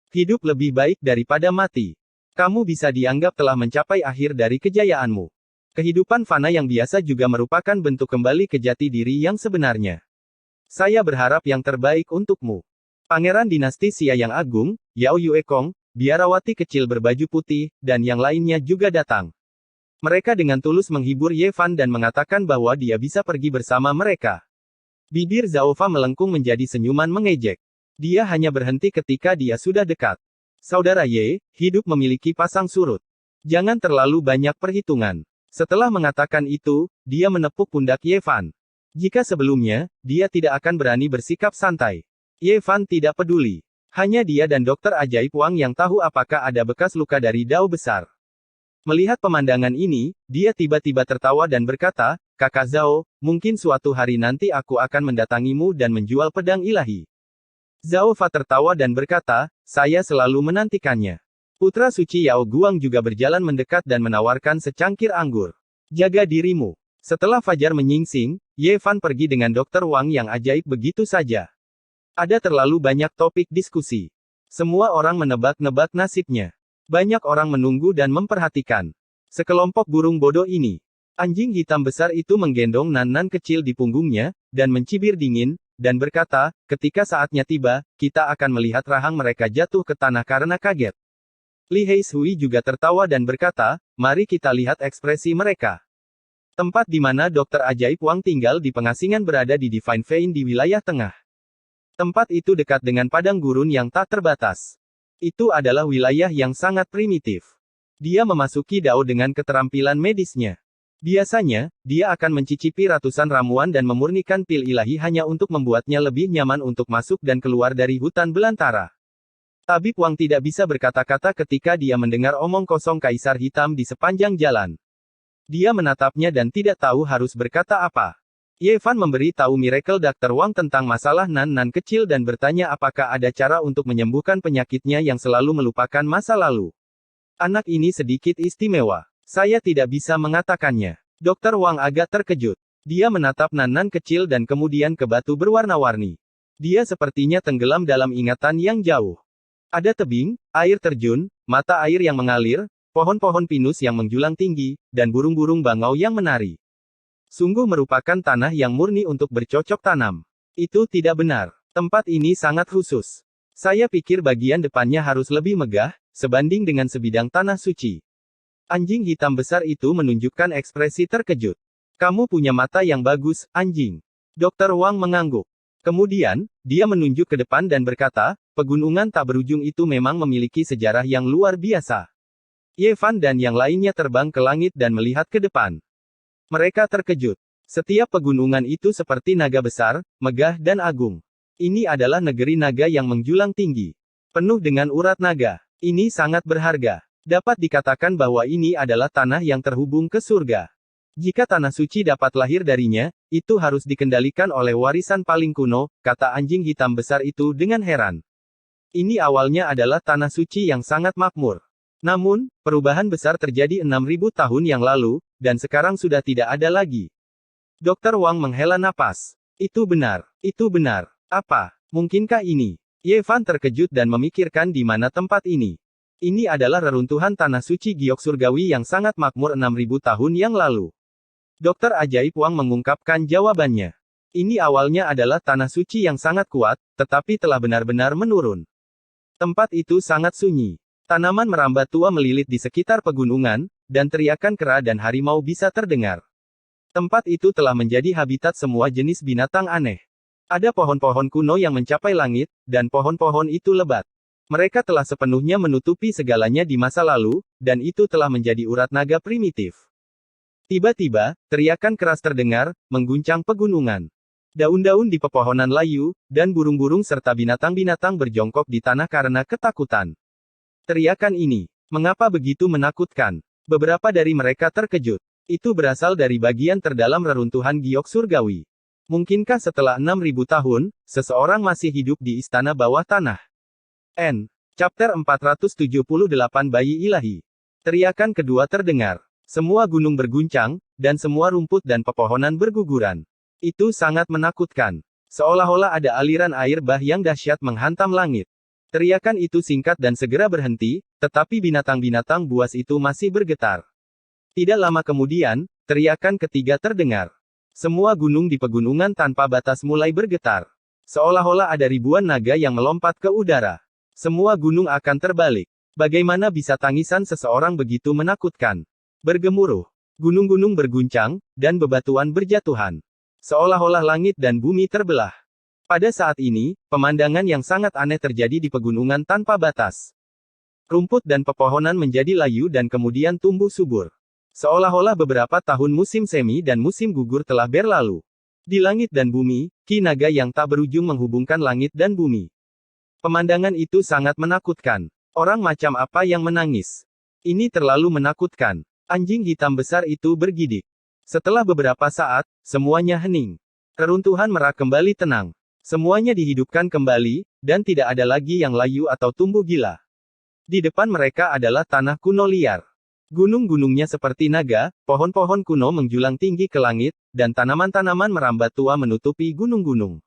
[SPEAKER 1] Hidup lebih baik daripada mati. Kamu bisa dianggap telah mencapai akhir dari kejayaanmu. Kehidupan fana yang biasa juga merupakan bentuk kembali ke jati diri yang sebenarnya. Saya berharap yang terbaik untukmu. Pangeran dinasti Xia yang agung, Yao Yuekong, biarawati kecil berbaju putih, dan yang lainnya juga datang. Mereka dengan tulus menghibur Ye Fan dan mengatakan bahwa dia bisa pergi bersama mereka. Bibir Zhao Fa melengkung menjadi senyuman mengejek. Dia hanya berhenti ketika dia sudah dekat. Saudara Ye, hidup memiliki pasang surut. Jangan terlalu banyak perhitungan. Setelah mengatakan itu, dia menepuk pundak Ye Fan. Jika sebelumnya, dia tidak akan berani bersikap santai. Ye Fan tidak peduli. Hanya dia dan dokter ajaib Wang yang tahu apakah ada bekas luka dari dao besar. Melihat pemandangan ini, dia tiba-tiba tertawa dan berkata, "Kakak Zhao, mungkin suatu hari nanti aku akan mendatangimu dan menjual pedang ilahi." Zhao Fa tertawa dan berkata, "Saya selalu menantikannya." Putra suci Yao Guang juga berjalan mendekat dan menawarkan secangkir anggur. Jaga dirimu. Setelah fajar menyingsing, Ye Fan pergi dengan dokter Wang yang ajaib begitu saja. Ada terlalu banyak topik diskusi. Semua orang menebak-nebak nasibnya. Banyak orang menunggu dan memperhatikan. Sekelompok burung bodoh ini. Anjing hitam besar itu menggendong nan-nan kecil di punggungnya, dan mencibir dingin, dan berkata, ketika saatnya tiba, kita akan melihat rahang mereka jatuh ke tanah karena kaget. Li Heishui juga tertawa dan berkata, mari kita lihat ekspresi mereka. Tempat di mana dokter ajaib Wang tinggal di pengasingan berada di Divine Vein di wilayah tengah. Tempat itu dekat dengan padang gurun yang tak terbatas. Itu adalah wilayah yang sangat primitif. Dia memasuki dao dengan keterampilan medisnya. Biasanya, dia akan mencicipi ratusan ramuan dan memurnikan pil ilahi hanya untuk membuatnya lebih nyaman untuk masuk dan keluar dari hutan belantara. Tabib Wang tidak bisa berkata-kata ketika dia mendengar omong kosong Kaisar Hitam di sepanjang jalan. Dia menatapnya dan tidak tahu harus berkata apa. Ye Fan memberi tahu Miracle Dr. Wang tentang masalah nan-nan kecil dan bertanya apakah ada cara untuk menyembuhkan penyakitnya yang selalu melupakan masa lalu. Anak ini sedikit istimewa. Saya tidak bisa mengatakannya. Dr. Wang agak terkejut. Dia menatap nan-nan kecil dan kemudian ke batu berwarna-warni. Dia sepertinya tenggelam dalam ingatan yang jauh. Ada tebing, air terjun, mata air yang mengalir, pohon-pohon pinus yang menjulang tinggi, dan burung-burung bangau yang menari. Sungguh merupakan tanah yang murni untuk bercocok tanam. Itu tidak benar. Tempat ini sangat khusus. Saya pikir bagian depannya harus lebih megah, sebanding dengan sebidang tanah suci. Anjing hitam besar itu menunjukkan ekspresi terkejut. Kamu punya mata yang bagus, anjing. Dr. Wang mengangguk. Kemudian, dia menunjuk ke depan dan berkata, pegunungan tak berujung itu memang memiliki sejarah yang luar biasa. Ye Fan dan yang lainnya terbang ke langit dan melihat ke depan. Mereka terkejut. Setiap pegunungan itu seperti naga besar, megah dan agung. Ini adalah negeri naga yang menjulang tinggi. Penuh dengan urat naga. Ini sangat berharga. Dapat dikatakan bahwa ini adalah tanah yang terhubung ke surga. Jika tanah suci dapat lahir darinya, itu harus dikendalikan oleh warisan paling kuno, kata anjing hitam besar itu dengan heran. Ini awalnya adalah tanah suci yang sangat makmur. Namun, perubahan besar terjadi 6.000 tahun yang lalu, dan sekarang sudah tidak ada lagi. Dr. Wang menghela napas. Itu benar. Itu benar. Apa? Mungkinkah ini? Ye Fan terkejut dan memikirkan di mana tempat ini. Ini adalah reruntuhan tanah suci giok surgawi yang sangat makmur 6.000 tahun yang lalu. Dokter Ajaib Wang mengungkapkan jawabannya. Ini awalnya adalah tanah suci yang sangat kuat, tetapi telah benar-benar menurun. Tempat itu sangat sunyi. Tanaman merambat tua melilit di sekitar pegunungan, dan teriakan kera dan harimau bisa terdengar. Tempat itu telah menjadi habitat semua jenis binatang aneh. Ada pohon-pohon kuno yang mencapai langit, dan pohon-pohon itu lebat. Mereka telah sepenuhnya menutupi segalanya di masa lalu, dan itu telah menjadi urat naga primitif. Tiba-tiba, teriakan keras terdengar, mengguncang pegunungan. Daun-daun di pepohonan layu, dan burung-burung serta binatang-binatang berjongkok di tanah karena ketakutan. Teriakan ini, mengapa begitu menakutkan? Beberapa dari mereka terkejut. Itu berasal dari bagian terdalam reruntuhan giok surgawi. Mungkinkah setelah 6.000 tahun, seseorang masih hidup di istana bawah tanah? Chapter 478 Bayi Ilahi. Teriakan kedua terdengar. Semua gunung berguncang, dan semua rumput dan pepohonan berguguran. Itu sangat menakutkan. Seolah-olah ada aliran air bah yang dahsyat menghantam langit. Teriakan itu singkat dan segera berhenti, tetapi binatang-binatang buas itu masih bergetar. Tidak lama kemudian, teriakan ketiga terdengar. Semua gunung di pegunungan tanpa batas mulai bergetar. Seolah-olah ada ribuan naga yang melompat ke udara. Semua gunung akan terbalik. Bagaimana bisa tangisan seseorang begitu menakutkan? Bergemuruh. Gunung-gunung berguncang, dan bebatuan berjatuhan. Seolah-olah langit dan bumi terbelah. Pada saat ini, pemandangan yang sangat aneh terjadi di pegunungan tanpa batas. Rumput dan pepohonan menjadi layu dan kemudian tumbuh subur. Seolah-olah beberapa tahun musim semi dan musim gugur telah berlalu. Di langit dan bumi, ki naga yang tak berujung menghubungkan langit dan bumi. Pemandangan itu sangat menakutkan. Orang macam apa yang menangis? Ini terlalu menakutkan. Anjing hitam besar itu bergidik. Setelah beberapa saat, semuanya hening. Reruntuhan merak kembali tenang. Semuanya dihidupkan kembali, dan tidak ada lagi yang layu atau tumbuh gila. Di depan mereka adalah tanah kuno liar. Gunung-gunungnya seperti naga, pohon-pohon kuno menjulang tinggi ke langit, dan tanaman-tanaman merambat tua menutupi gunung-gunung.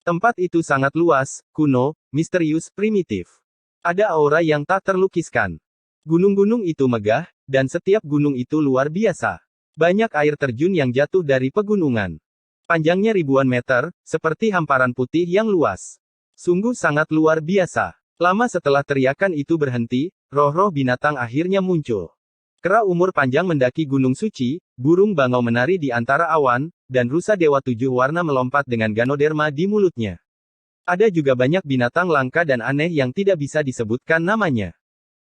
[SPEAKER 1] Tempat itu sangat luas, kuno, misterius, primitif. Ada aura yang tak terlukiskan. Gunung-gunung itu megah, dan setiap gunung itu luar biasa. Banyak air terjun yang jatuh dari pegunungan. Panjangnya ribuan meter, seperti hamparan putih yang luas. Sungguh sangat luar biasa. Lama setelah teriakan itu berhenti, roh-roh binatang akhirnya muncul. Kera umur panjang mendaki gunung suci, burung bangau menari di antara awan, dan rusa dewa 7 warna melompat dengan ganoderma di mulutnya. Ada juga banyak binatang langka dan aneh yang tidak bisa disebutkan namanya.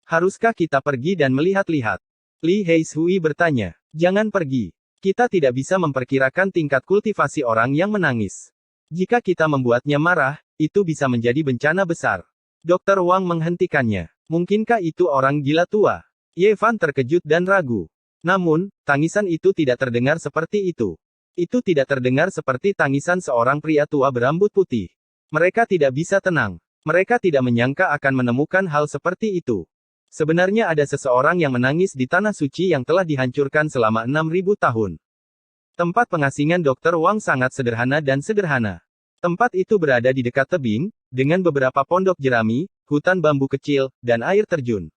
[SPEAKER 1] Haruskah kita pergi dan melihat-lihat? Li Heishui bertanya. Jangan pergi. Kita tidak bisa memperkirakan tingkat kultivasi orang yang menangis. Jika kita membuatnya marah, itu bisa menjadi bencana besar. Dr. Wang menghentikannya. Mungkinkah itu orang gila tua? Ye Fan terkejut dan ragu. Namun, tangisan itu tidak terdengar seperti itu. Itu tidak terdengar seperti tangisan seorang pria tua berambut putih. Mereka tidak bisa tenang. Mereka tidak menyangka akan menemukan hal seperti itu. Sebenarnya ada seseorang yang menangis di tanah suci yang telah dihancurkan selama 6.000 tahun. Tempat pengasingan Dr. Wang sangat sederhana dan sederhana. Tempat itu berada di dekat tebing, dengan beberapa pondok jerami, hutan bambu kecil, dan air terjun.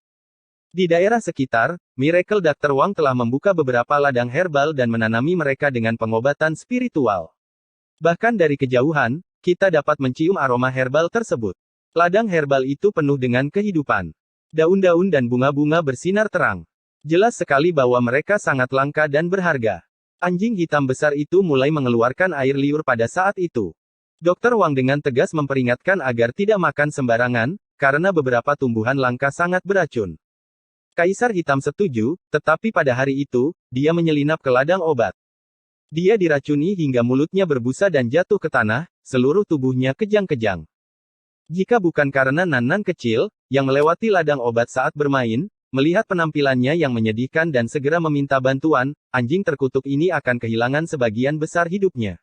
[SPEAKER 1] Di daerah sekitar, Miracle Dr. Wang telah membuka beberapa ladang herbal dan menanami mereka dengan pengobatan spiritual. Bahkan dari kejauhan, kita dapat mencium aroma herbal tersebut. Ladang herbal itu penuh dengan kehidupan. Daun-daun dan bunga-bunga bersinar terang. Jelas sekali bahwa mereka sangat langka dan berharga. Anjing hitam besar itu mulai mengeluarkan air liur pada saat itu. Dr. Wang dengan tegas memperingatkan agar tidak makan sembarangan, karena beberapa tumbuhan langka sangat beracun. Kaisar hitam setuju, tetapi pada hari itu, dia menyelinap ke ladang obat. Dia diracuni hingga mulutnya berbusa dan jatuh ke tanah, seluruh tubuhnya kejang-kejang. Jika bukan karena Nan-Nan kecil, yang melewati ladang obat saat bermain, melihat penampilannya yang menyedihkan dan segera meminta bantuan, anjing terkutuk ini akan kehilangan sebagian besar hidupnya.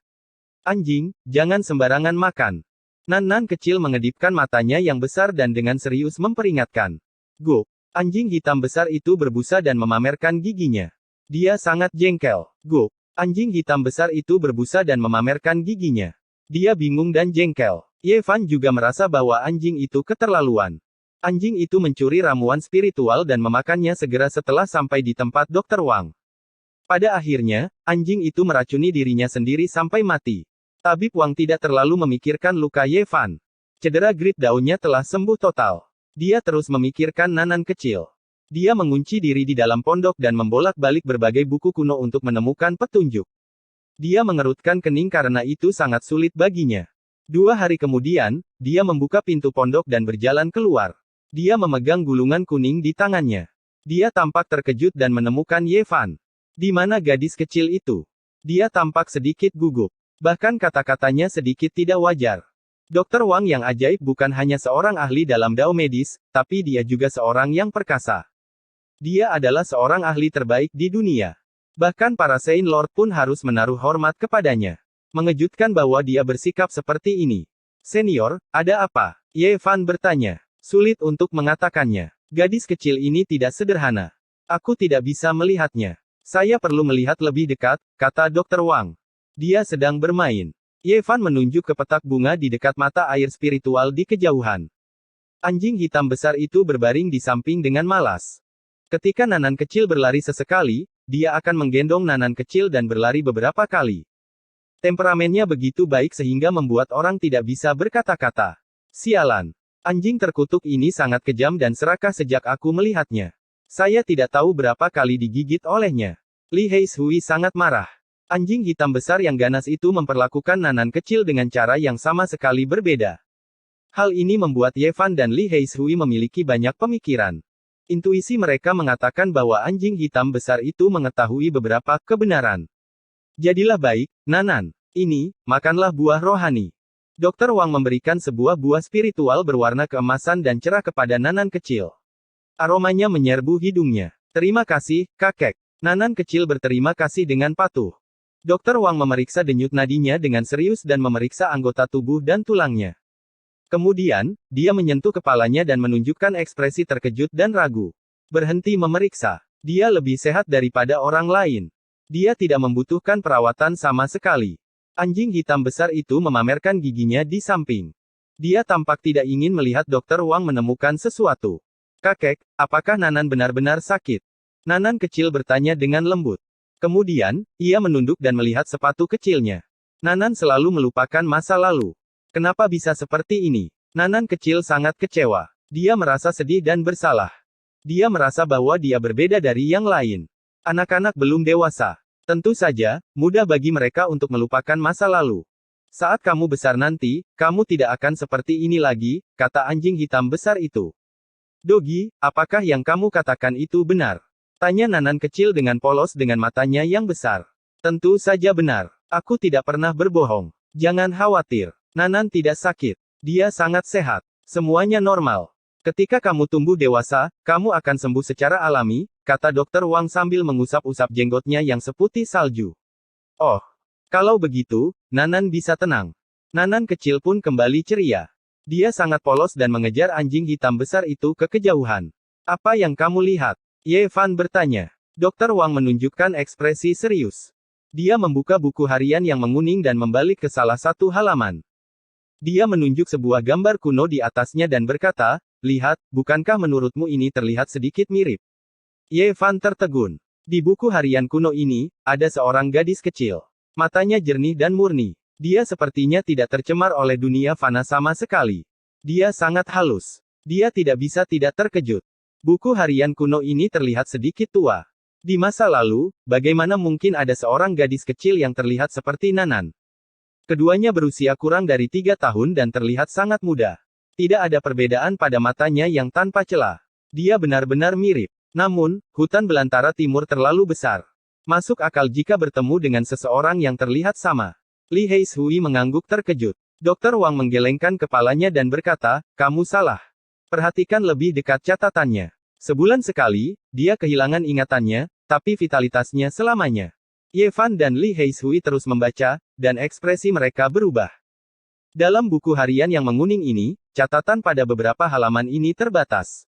[SPEAKER 1] Anjing, jangan sembarangan makan. Nan kecil mengedipkan matanya yang besar dan dengan serius memperingatkan. Go! Anjing hitam besar itu berbusa dan memamerkan giginya. Dia sangat jengkel. Go! Anjing hitam besar itu berbusa dan memamerkan giginya. Dia bingung dan jengkel. Ye Fan juga merasa bahwa anjing itu keterlaluan. Anjing itu mencuri ramuan spiritual dan memakannya segera setelah sampai di tempat Dr. Wang. Pada akhirnya, anjing itu meracuni dirinya sendiri sampai mati. Tabib Wang tidak terlalu memikirkan luka Ye Fan. Cedera grit daunnya telah sembuh total. Dia terus memikirkan Nanan kecil. Dia mengunci diri di dalam pondok dan membolak-balik berbagai buku kuno untuk menemukan petunjuk. Dia mengerutkan kening karena itu sangat sulit baginya. 2 hari kemudian, dia membuka pintu pondok dan berjalan keluar. Dia memegang gulungan kuning di tangannya. Dia tampak terkejut dan menemukan Ye Fan. Di mana gadis kecil itu? Dia tampak sedikit gugup. Bahkan kata-katanya sedikit tidak wajar. Dr. Wang yang ajaib bukan hanya seorang ahli dalam dao medis, tapi dia juga seorang yang perkasa. Dia adalah seorang ahli terbaik di dunia. Bahkan para Saint Lord pun harus menaruh hormat kepadanya. Mengejutkan bahwa dia bersikap seperti ini. Senior, ada apa? Ye Fan bertanya. Sulit untuk mengatakannya. Gadis kecil ini tidak sederhana. Aku tidak bisa melihatnya. Saya perlu melihat lebih dekat, kata Dr. Wang. Dia sedang bermain. Ye Fan menunjuk ke petak bunga di dekat mata air spiritual di kejauhan. Anjing hitam besar itu berbaring di samping dengan malas. Ketika Nanan kecil berlari sesekali, dia akan menggendong Nanan kecil dan berlari beberapa kali. Temperamennya begitu baik sehingga membuat orang tidak bisa berkata-kata. Sialan. Anjing terkutuk ini sangat kejam dan serakah sejak aku melihatnya. Saya tidak tahu berapa kali digigit olehnya. Li Heishui sangat marah. Anjing hitam besar yang ganas itu memperlakukan Nanan kecil dengan cara yang sama sekali berbeda. Hal ini membuat Ye Fan dan Li Heishui memiliki banyak pemikiran. Intuisi mereka mengatakan bahwa anjing hitam besar itu mengetahui beberapa kebenaran. Jadilah baik, Nanan. Ini, makanlah buah rohani. Dr. Wang memberikan sebuah buah spiritual berwarna keemasan dan cerah kepada Nanan kecil. Aromanya menyerbu hidungnya. Terima kasih, kakek. Nanan kecil berterima kasih dengan patuh. Dr. Wang memeriksa denyut nadinya dengan serius dan memeriksa anggota tubuh dan tulangnya. Kemudian, dia menyentuh kepalanya dan menunjukkan ekspresi terkejut dan ragu. Berhenti memeriksa. Dia lebih sehat daripada orang lain. Dia tidak membutuhkan perawatan sama sekali. Anjing hitam besar itu memamerkan giginya di samping. Dia tampak tidak ingin melihat Dr. Wang menemukan sesuatu. Kakek, apakah Nanan benar-benar sakit? Nanan kecil bertanya dengan lembut. Kemudian, ia menunduk dan melihat sepatu kecilnya. Nanan selalu melupakan masa lalu. Kenapa bisa seperti ini? Nanan kecil sangat kecewa. Dia merasa sedih dan bersalah. Dia merasa bahwa dia berbeda dari yang lain. Anak-anak belum dewasa. Tentu saja, mudah bagi mereka untuk melupakan masa lalu. Saat kamu besar nanti, kamu tidak akan seperti ini lagi, kata anjing hitam besar itu. Dogi, apakah yang kamu katakan itu benar? Tanya Nanan kecil dengan polos dengan matanya yang besar. Tentu saja benar. Aku tidak pernah berbohong. Jangan khawatir. Nanan tidak sakit. Dia sangat sehat. Semuanya normal. Ketika kamu tumbuh dewasa, kamu akan sembuh secara alami, kata Dr. Wang sambil mengusap-usap jenggotnya yang seputih salju. Oh. Kalau begitu, Nanan bisa tenang. Nanan kecil pun kembali ceria. Dia sangat polos dan mengejar anjing hitam besar itu ke kejauhan. Apa yang kamu lihat? Ye Fan bertanya. Dr. Wang menunjukkan ekspresi serius. Dia membuka buku harian yang menguning dan membalik ke salah satu halaman. Dia menunjuk sebuah gambar kuno di atasnya dan berkata, lihat, bukankah menurutmu ini terlihat sedikit mirip? Ye Fan tertegun. Di buku harian kuno ini, ada seorang gadis kecil. Matanya jernih dan murni. Dia sepertinya tidak tercemar oleh dunia fana sama sekali. Dia sangat halus. Dia tidak bisa tidak terkejut. Buku harian kuno ini terlihat sedikit tua. Di masa lalu, bagaimana mungkin ada seorang gadis kecil yang terlihat seperti Nanan? Keduanya berusia kurang dari 3 tahun dan terlihat sangat muda. Tidak ada perbedaan pada matanya yang tanpa celah. Dia benar-benar mirip. Namun, hutan belantara timur terlalu besar. Masuk akal jika bertemu dengan seseorang yang terlihat sama. Li Heishui mengangguk terkejut. Dr. Wang menggelengkan kepalanya dan berkata, kamu salah. Perhatikan lebih dekat catatannya. Sebulan sekali, dia kehilangan ingatannya, tapi vitalitasnya selamanya. Ye Fan dan Li Heishui terus membaca, dan ekspresi mereka berubah. Dalam buku harian yang menguning ini, catatan pada beberapa halaman ini terbatas.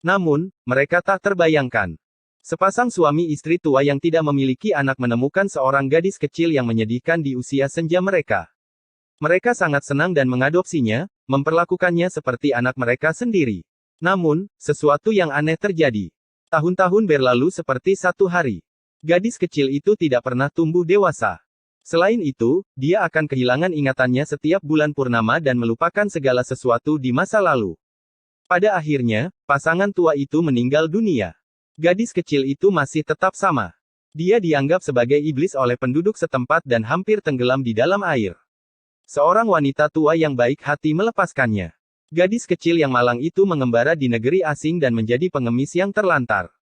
[SPEAKER 1] Namun, mereka tak terbayangkan. Sepasang suami istri tua yang tidak memiliki anak menemukan seorang gadis kecil yang menyedihkan di usia senja mereka. Mereka sangat senang dan mengadopsinya, memperlakukannya seperti anak mereka sendiri. Namun, sesuatu yang aneh terjadi. Tahun-tahun berlalu seperti satu hari. Gadis kecil itu tidak pernah tumbuh dewasa. Selain itu, dia akan kehilangan ingatannya setiap bulan purnama dan melupakan segala sesuatu di masa lalu. Pada akhirnya, pasangan tua itu meninggal dunia. Gadis kecil itu masih tetap sama. Dia dianggap sebagai iblis oleh penduduk setempat dan hampir tenggelam di dalam air. Seorang wanita tua yang baik hati melepaskannya. Gadis kecil yang malang itu mengembara di negeri asing dan menjadi pengemis yang terlantar.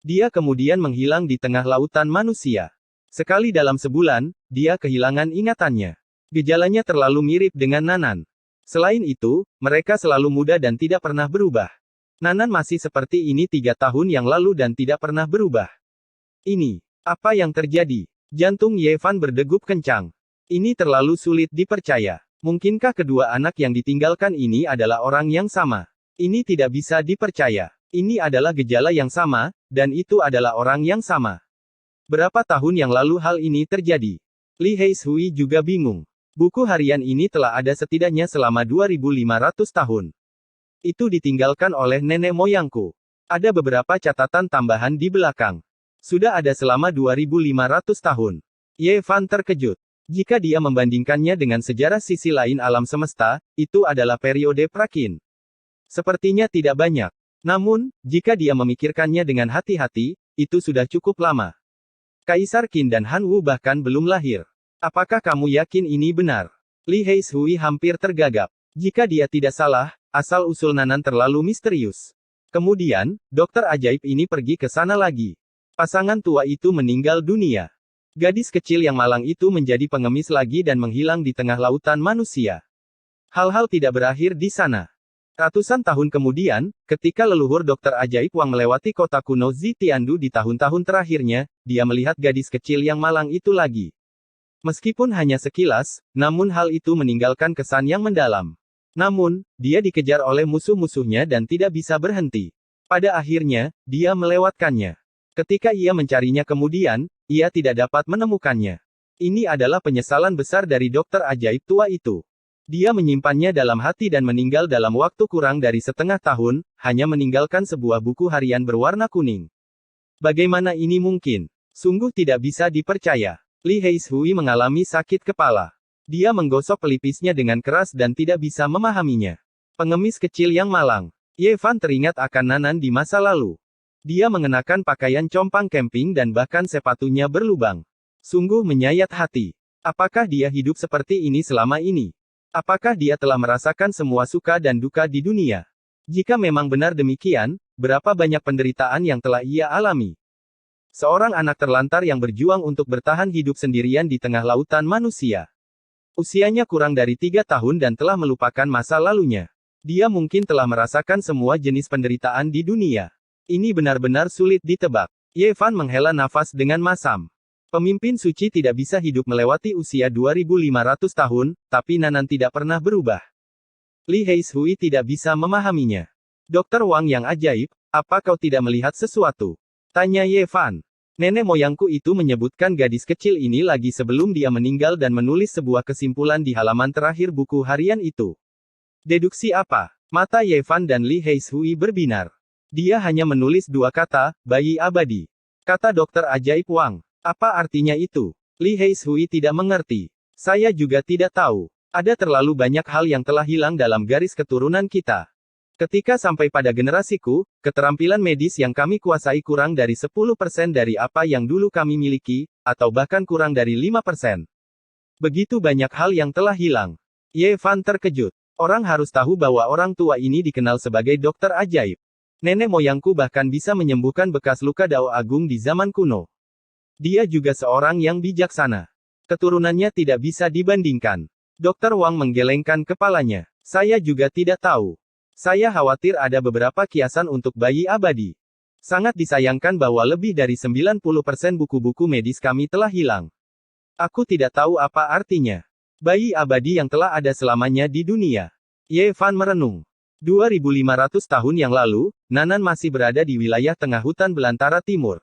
[SPEAKER 1] Dia kemudian menghilang di tengah lautan manusia. Sekali dalam sebulan, dia kehilangan ingatannya. Gejalanya terlalu mirip dengan Nanan. Selain itu, mereka selalu muda dan tidak pernah berubah. Nanan masih seperti ini 3 tahun yang lalu dan tidak pernah berubah. Ini, apa yang terjadi? Jantung Yevan berdegup kencang. Ini terlalu sulit dipercaya. Mungkinkah kedua anak yang ditinggalkan ini adalah orang yang sama? Ini tidak bisa dipercaya. Ini adalah gejala yang sama, dan itu adalah orang yang sama. Berapa tahun yang lalu hal ini terjadi? Li Heishui juga bingung. Buku harian ini telah ada setidaknya selama 2500 tahun. Itu ditinggalkan oleh nenek moyangku. Ada beberapa catatan tambahan di belakang. Sudah ada selama 2500 tahun. Yevan terkejut. Jika dia membandingkannya dengan sejarah sisi lain alam semesta, itu adalah periode Prakin. Sepertinya tidak banyak. Namun, jika dia memikirkannya dengan hati-hati, itu sudah cukup lama. Kaisar Qin dan Han Wu bahkan belum lahir. Apakah kamu yakin ini benar? Li Heishui hampir tergagap. Jika dia tidak salah, asal-usul Nanan terlalu misterius. Kemudian, dokter ajaib ini pergi ke sana lagi. Pasangan tua itu meninggal dunia. Gadis kecil yang malang itu menjadi pengemis lagi dan menghilang di tengah lautan manusia. Hal-hal tidak berakhir di sana. Ratusan tahun kemudian, ketika leluhur dokter ajaib Wang melewati kota kuno Zitiandu di tahun-tahun terakhirnya, dia melihat gadis kecil yang malang itu lagi. Meskipun hanya sekilas, namun hal itu meninggalkan kesan yang mendalam. Namun, dia dikejar oleh musuh-musuhnya dan tidak bisa berhenti. Pada akhirnya, dia melewatkannya. Ketika ia mencarinya kemudian, ia tidak dapat menemukannya. Ini adalah penyesalan besar dari dokter ajaib tua itu. Dia menyimpannya dalam hati dan meninggal dalam waktu kurang dari setengah tahun, hanya meninggalkan sebuah buku harian berwarna kuning. Bagaimana ini mungkin? Sungguh tidak bisa dipercaya. Li Heishui mengalami sakit kepala. Dia menggosok pelipisnya dengan keras dan tidak bisa memahaminya. Pengemis kecil yang malang. Yevan teringat akan Nanan di masa lalu. Dia mengenakan pakaian compang camping dan bahkan sepatunya berlubang. Sungguh menyayat hati. Apakah dia hidup seperti ini selama ini? Apakah dia telah merasakan semua suka dan duka di dunia? Jika memang benar demikian, berapa banyak penderitaan yang telah ia alami? Seorang anak terlantar yang berjuang untuk bertahan hidup sendirian di tengah lautan manusia. Usianya kurang dari 3 tahun dan telah melupakan masa lalunya. Dia mungkin telah merasakan semua jenis penderitaan di dunia. Ini benar-benar sulit ditebak. Yevan menghela nafas dengan masam. Pemimpin suci tidak bisa hidup melewati usia 2500 tahun, tapi Nanan tidak pernah berubah. Li Heishui tidak bisa memahaminya. Dokter Wang yang ajaib, apa kau tidak melihat sesuatu? Tanya Yevan. Nenek moyangku itu menyebutkan gadis kecil ini lagi sebelum dia meninggal dan menulis sebuah kesimpulan di halaman terakhir buku harian itu. Deduksi apa? Mata Yevan dan Li Heishui berbinar. Dia hanya menulis 2 kata, bayi abadi. Kata dokter ajaib Wang. Apa artinya itu? Li Heishui tidak mengerti. Saya juga tidak tahu. Ada terlalu banyak hal yang telah hilang dalam garis keturunan kita. Ketika sampai pada generasiku, keterampilan medis yang kami kuasai kurang dari 10% dari apa yang dulu kami miliki, atau bahkan kurang dari 5%. Begitu banyak hal yang telah hilang. Yevan terkejut. Orang harus tahu bahwa orang tua ini dikenal sebagai dokter ajaib. Nenek moyangku bahkan bisa menyembuhkan bekas luka Dao Agung di zaman kuno. Dia juga seorang yang bijaksana. Keturunannya tidak bisa dibandingkan. Dokter Wang menggelengkan kepalanya. Saya juga tidak tahu. Saya khawatir ada beberapa kiasan untuk bayi abadi. Sangat disayangkan bahwa lebih dari 90% buku-buku medis kami telah hilang. Aku tidak tahu apa artinya. Bayi abadi yang telah ada selamanya di dunia. Ye Fan merenung. 2500 tahun yang lalu, Nanan masih berada di wilayah tengah hutan belantara timur.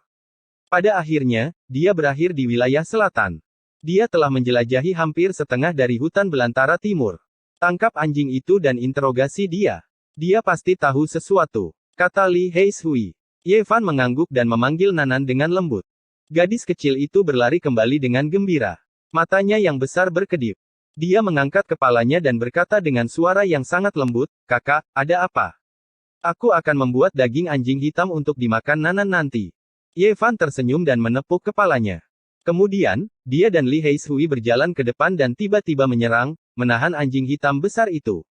[SPEAKER 1] Pada akhirnya, dia berakhir di wilayah selatan. Dia telah menjelajahi hampir setengah dari hutan belantara timur. Tangkap anjing itu dan interogasi dia. Dia pasti tahu sesuatu, kata Li Heishui. Ye Fan mengangguk dan memanggil Nanan dengan lembut. Gadis kecil itu berlari kembali dengan gembira. Matanya yang besar berkedip. Dia mengangkat kepalanya dan berkata dengan suara yang sangat lembut, "Kakak, ada apa?" "Aku akan membuat daging anjing hitam untuk dimakan Nanan nanti." Ye Fan tersenyum dan menepuk kepalanya. Kemudian, dia dan Li Heishui berjalan ke depan dan tiba-tiba menyerang, menahan anjing hitam besar itu.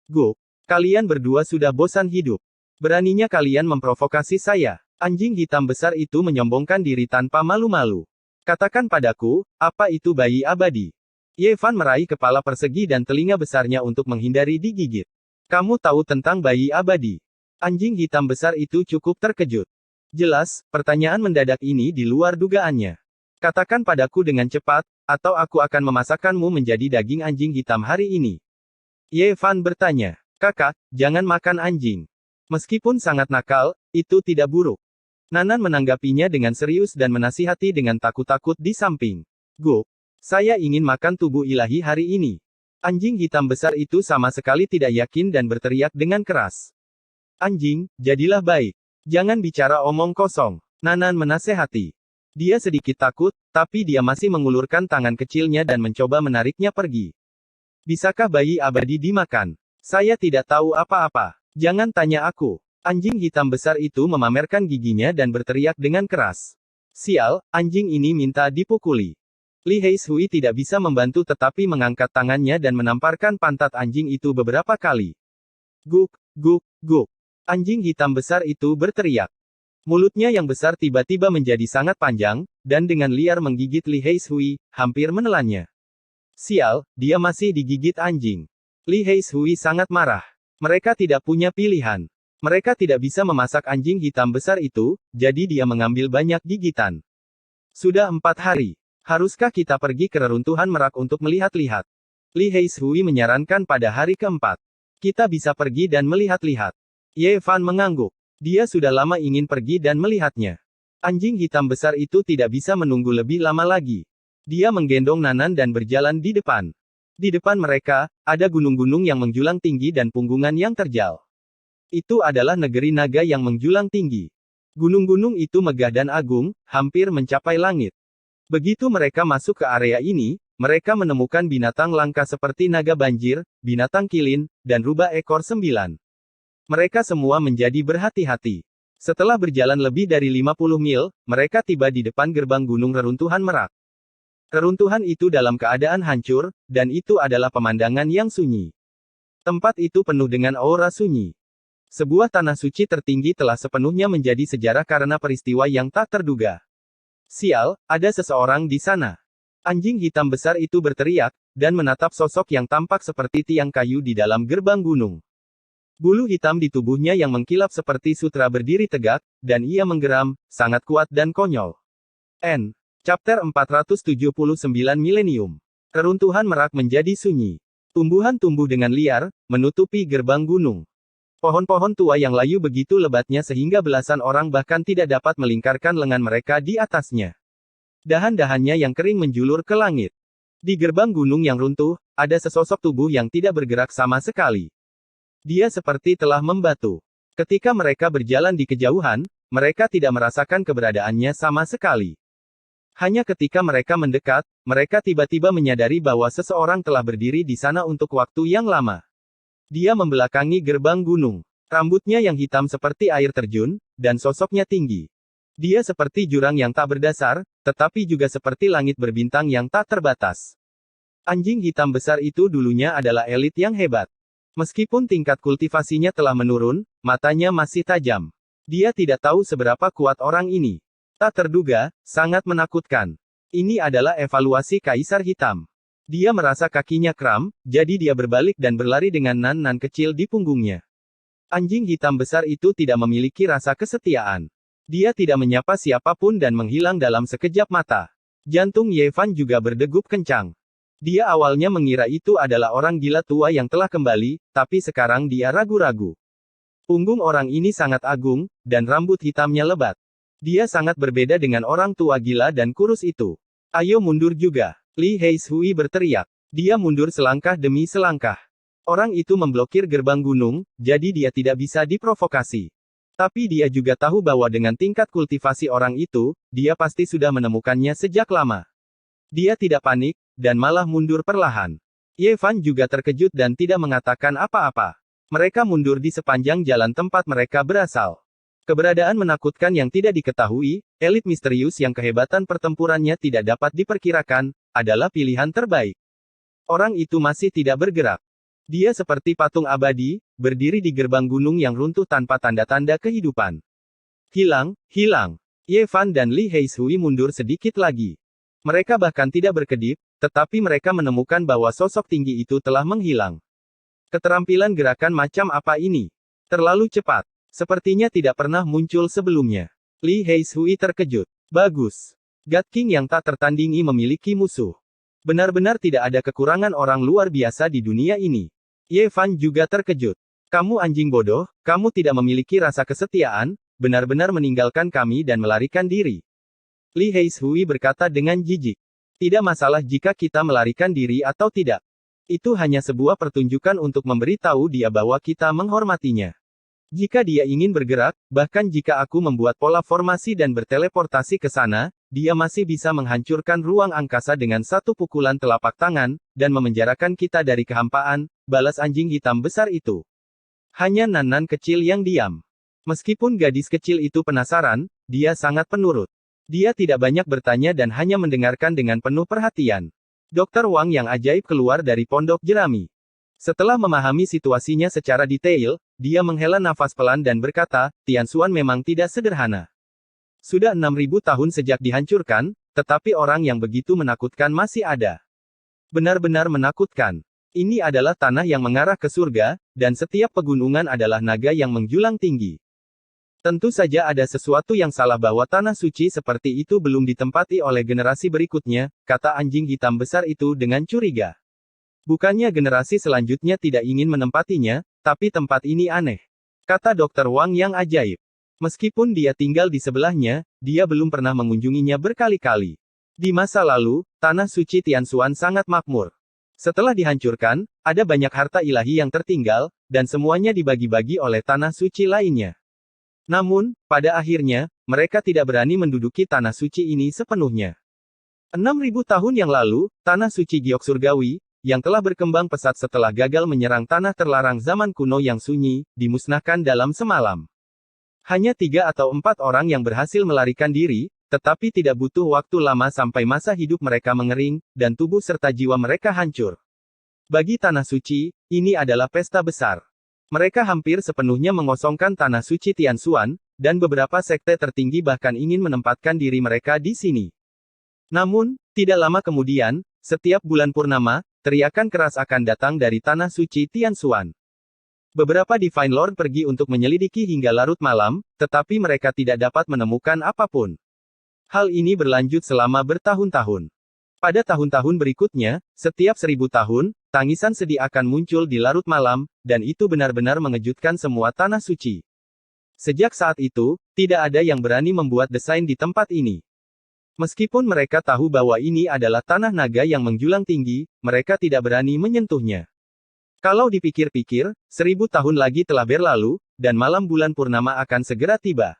[SPEAKER 1] "Go, kalian berdua sudah bosan hidup. Beraninya kalian memprovokasi saya." Anjing hitam besar itu menyombongkan diri tanpa malu-malu. "Katakan padaku, apa itu bayi abadi?" Ye Fan meraih kepala persegi dan telinga besarnya untuk menghindari digigit. "Kamu tahu tentang bayi abadi?" Anjing hitam besar itu cukup terkejut. Jelas, pertanyaan mendadak ini di luar dugaannya. "Katakan padaku dengan cepat, atau aku akan memasakkanmu menjadi daging anjing hitam hari ini." Ye Fan bertanya, "Kakak, jangan makan anjing. Meskipun sangat nakal, itu tidak buruk." Nanan menanggapinya dengan serius dan menasihati dengan takut-takut di samping. "Go. Saya ingin makan tubuh ilahi hari ini." Anjing hitam besar itu sama sekali tidak yakin dan berteriak dengan keras. "Anjing, jadilah baik. Jangan bicara omong kosong." Nanan menasehati. Dia sedikit takut, tapi dia masih mengulurkan tangan kecilnya dan mencoba menariknya pergi. "Bisakah bayi abadi dimakan? Saya tidak tahu apa-apa. Jangan tanya aku." Anjing hitam besar itu memamerkan giginya dan berteriak dengan keras. "Sial, anjing ini minta dipukuli." Li Heishui tidak bisa membantu tetapi mengangkat tangannya dan menamparkan pantat anjing itu beberapa kali. "Guk, guk, guk." Anjing hitam besar itu berteriak. Mulutnya yang besar tiba-tiba menjadi sangat panjang, dan dengan liar menggigit Li Heishui, hampir menelannya. "Sial, dia masih digigit anjing." Li Heishui sangat marah. Mereka tidak punya pilihan. Mereka tidak bisa memasak anjing hitam besar itu, jadi dia mengambil banyak gigitan. "Sudah 4 hari. Haruskah kita pergi ke reruntuhan Merak untuk melihat-lihat?" Li Heishui menyarankan pada hari keempat. "Kita bisa pergi dan melihat-lihat." Ye Fan mengangguk. Dia sudah lama ingin pergi dan melihatnya. Anjing hitam besar itu tidak bisa menunggu lebih lama lagi. Dia menggendong Nanan dan berjalan di depan. Di depan mereka, ada gunung-gunung yang menjulang tinggi dan punggungan yang terjal. Itu adalah negeri naga yang menjulang tinggi. Gunung-gunung itu megah dan agung, hampir mencapai langit. Begitu mereka masuk ke area ini, mereka menemukan binatang langka seperti naga banjir, binatang kilin, dan rubah ekor 9. Mereka semua menjadi berhati-hati. Setelah berjalan lebih dari 50 mil, mereka tiba di depan gerbang gunung reruntuhan Merak. Reruntuhan itu dalam keadaan hancur, dan itu adalah pemandangan yang sunyi. Tempat itu penuh dengan aura sunyi. Sebuah tanah suci tertinggi telah sepenuhnya menjadi sejarah karena peristiwa yang tak terduga. "Sial, ada seseorang di sana." Anjing hitam besar itu berteriak, dan menatap sosok yang tampak seperti tiang kayu di dalam gerbang gunung. Bulu hitam di tubuhnya yang mengkilap seperti sutra berdiri tegak, dan ia menggeram, sangat kuat dan konyol. Chapter 479 Milenium. Reruntuhan Merak menjadi sunyi. Tumbuhan tumbuh dengan liar, menutupi gerbang gunung. Pohon-pohon tua yang layu begitu lebatnya sehingga belasan orang bahkan tidak dapat melingkarkan lengan mereka di atasnya. Dahan-dahannya yang kering menjulur ke langit. Di gerbang gunung yang runtuh, ada sesosok tubuh yang tidak bergerak sama sekali. Dia seperti telah membatu. Ketika mereka berjalan di kejauhan, mereka tidak merasakan keberadaannya sama sekali. Hanya ketika mereka mendekat, mereka tiba-tiba menyadari bahwa seseorang telah berdiri di sana untuk waktu yang lama. Dia membelakangi gerbang gunung. Rambutnya yang hitam seperti air terjun, dan sosoknya tinggi. Dia seperti jurang yang tak berdasar, tetapi juga seperti langit berbintang yang tak terbatas. Anjing hitam besar itu dulunya adalah elit yang hebat. Meskipun tingkat kultivasinya telah menurun, matanya masih tajam. Dia tidak tahu seberapa kuat orang ini. Tak terduga, sangat menakutkan. Ini adalah evaluasi Kaisar Hitam. Dia merasa kakinya kram, jadi dia berbalik dan berlari dengan nan-nan kecil di punggungnya. Anjing hitam besar itu tidak memiliki rasa kesetiaan. Dia tidak menyapa siapapun dan menghilang dalam sekejap mata. Jantung Ye Fan juga berdegup kencang. Dia awalnya mengira itu adalah orang gila tua yang telah kembali, tapi sekarang dia ragu-ragu. Punggung orang ini sangat agung, dan rambut hitamnya lebat. Dia sangat berbeda dengan orang tua gila dan kurus itu. Ayo mundur juga. Li Heishui berteriak. Dia mundur selangkah demi selangkah. Orang itu memblokir gerbang gunung, jadi dia tidak bisa diprovokasi. Tapi dia juga tahu bahwa dengan tingkat kultivasi orang itu, dia pasti sudah menemukannya sejak lama. Dia tidak panik, dan malah mundur perlahan. Ye Fan juga terkejut dan tidak mengatakan apa-apa. Mereka mundur di sepanjang jalan tempat mereka berasal. Keberadaan menakutkan yang tidak diketahui, elit misterius yang kehebatan pertempurannya tidak dapat diperkirakan, adalah pilihan terbaik. Orang itu masih tidak bergerak. Dia seperti patung abadi, berdiri di gerbang gunung yang runtuh tanpa tanda-tanda kehidupan. Hilang, hilang. Ye Fan dan Li Heishui mundur sedikit lagi. Mereka bahkan tidak berkedip, tetapi mereka menemukan bahwa sosok tinggi itu telah menghilang. Keterampilan gerakan macam apa ini? Terlalu cepat. Sepertinya tidak pernah muncul sebelumnya. Li Heishui terkejut. Bagus. God King yang tak tertandingi memiliki musuh. Benar-benar tidak ada kekurangan orang luar biasa di dunia ini. Ye Fan juga terkejut. Kamu anjing bodoh, kamu tidak memiliki rasa kesetiaan, benar-benar meninggalkan kami dan melarikan diri. Li Heishui berkata dengan jijik. Tidak masalah jika kita melarikan diri atau tidak. Itu hanya sebuah pertunjukan untuk memberitahu dia bahwa kita menghormatinya. Jika dia ingin bergerak, bahkan jika aku membuat pola formasi dan berteleportasi ke sana, dia masih bisa menghancurkan ruang angkasa dengan satu pukulan telapak tangan, dan memenjarakan kita dari kehampaan, balas anjing hitam besar itu. Hanya Nan-Nan kecil yang diam. Meskipun gadis kecil itu penasaran, dia sangat penurut. Dia tidak banyak bertanya dan hanya mendengarkan dengan penuh perhatian. Dr. Wang yang ajaib keluar dari pondok jerami. Setelah memahami situasinya secara detail, dia menghela nafas pelan dan berkata, Tianshuan memang tidak sederhana. Sudah 6.000 tahun sejak dihancurkan, tetapi orang yang begitu menakutkan masih ada. Benar-benar menakutkan. Ini adalah tanah yang mengarah ke surga, dan setiap pegunungan adalah naga yang menjulang tinggi. Tentu saja ada sesuatu yang salah bahwa tanah suci seperti itu belum ditempati oleh generasi berikutnya, kata anjing hitam besar itu dengan curiga. Bukannya generasi selanjutnya tidak ingin menempatinya, tapi tempat ini aneh. Kata Dr. Wang yang ajaib. Meskipun dia tinggal di sebelahnya, dia belum pernah mengunjunginya berkali-kali. Di masa lalu, tanah suci Tianshuan sangat makmur. Setelah dihancurkan, ada banyak harta ilahi yang tertinggal, dan semuanya dibagi-bagi oleh tanah suci lainnya. Namun, pada akhirnya, mereka tidak berani menduduki tanah suci ini sepenuhnya. 6.000 tahun yang lalu, tanah suci Giok Surgawi, yang telah berkembang pesat setelah gagal menyerang tanah terlarang zaman kuno yang sunyi, dimusnahkan dalam semalam. Hanya 3 atau 4 orang yang berhasil melarikan diri, tetapi tidak butuh waktu lama sampai masa hidup mereka mengering, dan tubuh serta jiwa mereka hancur. Bagi tanah suci, ini adalah pesta besar. Mereka hampir sepenuhnya mengosongkan tanah suci Tianshuan, dan beberapa sekte tertinggi bahkan ingin menempatkan diri mereka di sini. Namun, tidak lama kemudian, setiap bulan purnama, teriakan keras akan datang dari tanah suci Tianshuan. Beberapa Divine Lord pergi untuk menyelidiki hingga larut malam, tetapi mereka tidak dapat menemukan apapun. Hal ini berlanjut selama bertahun-tahun. Pada tahun-tahun berikutnya, setiap 1000 tahun, tangisan sedih akan muncul di larut malam, dan itu benar-benar mengejutkan semua tanah suci. Sejak saat itu, tidak ada yang berani membuat desain di tempat ini. Meskipun mereka tahu bahwa ini adalah tanah naga yang menjulang tinggi, mereka tidak berani menyentuhnya. Kalau dipikir-pikir, 1000 tahun lagi telah berlalu, dan malam bulan purnama akan segera tiba.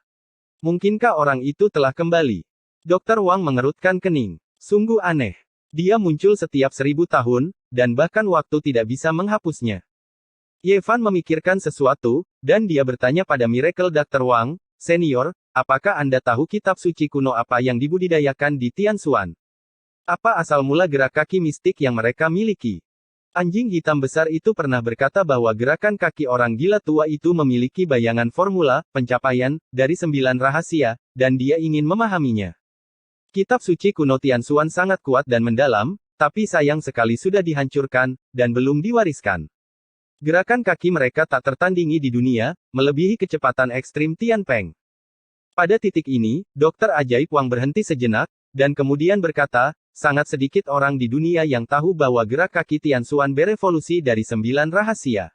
[SPEAKER 1] Mungkinkah orang itu telah kembali? Dr. Wang mengerutkan kening. Sungguh aneh. Dia muncul setiap 1000 tahun, dan bahkan waktu tidak bisa menghapusnya. Ye Fan memikirkan sesuatu, dan dia bertanya pada Miracle Dr. Wang, Senior, apakah Anda tahu kitab suci kuno apa yang dibudidayakan di Tianshuan? Apa asal mula gerak kaki mistik yang mereka miliki? Anjing hitam besar itu pernah berkata bahwa gerakan kaki orang gila tua itu memiliki bayangan formula, pencapaian, dari 9 rahasia, dan dia ingin memahaminya. Kitab suci kuno Tianshuan sangat kuat dan mendalam, tapi sayang sekali sudah dihancurkan, dan belum diwariskan. Gerakan kaki mereka tak tertandingi di dunia, melebihi kecepatan ekstrim Tian Peng. Pada titik ini, Dokter Ajaib Wang berhenti sejenak, dan kemudian berkata, sangat sedikit orang di dunia yang tahu bahwa gerak kaki Tianxuan berevolusi dari 9 rahasia.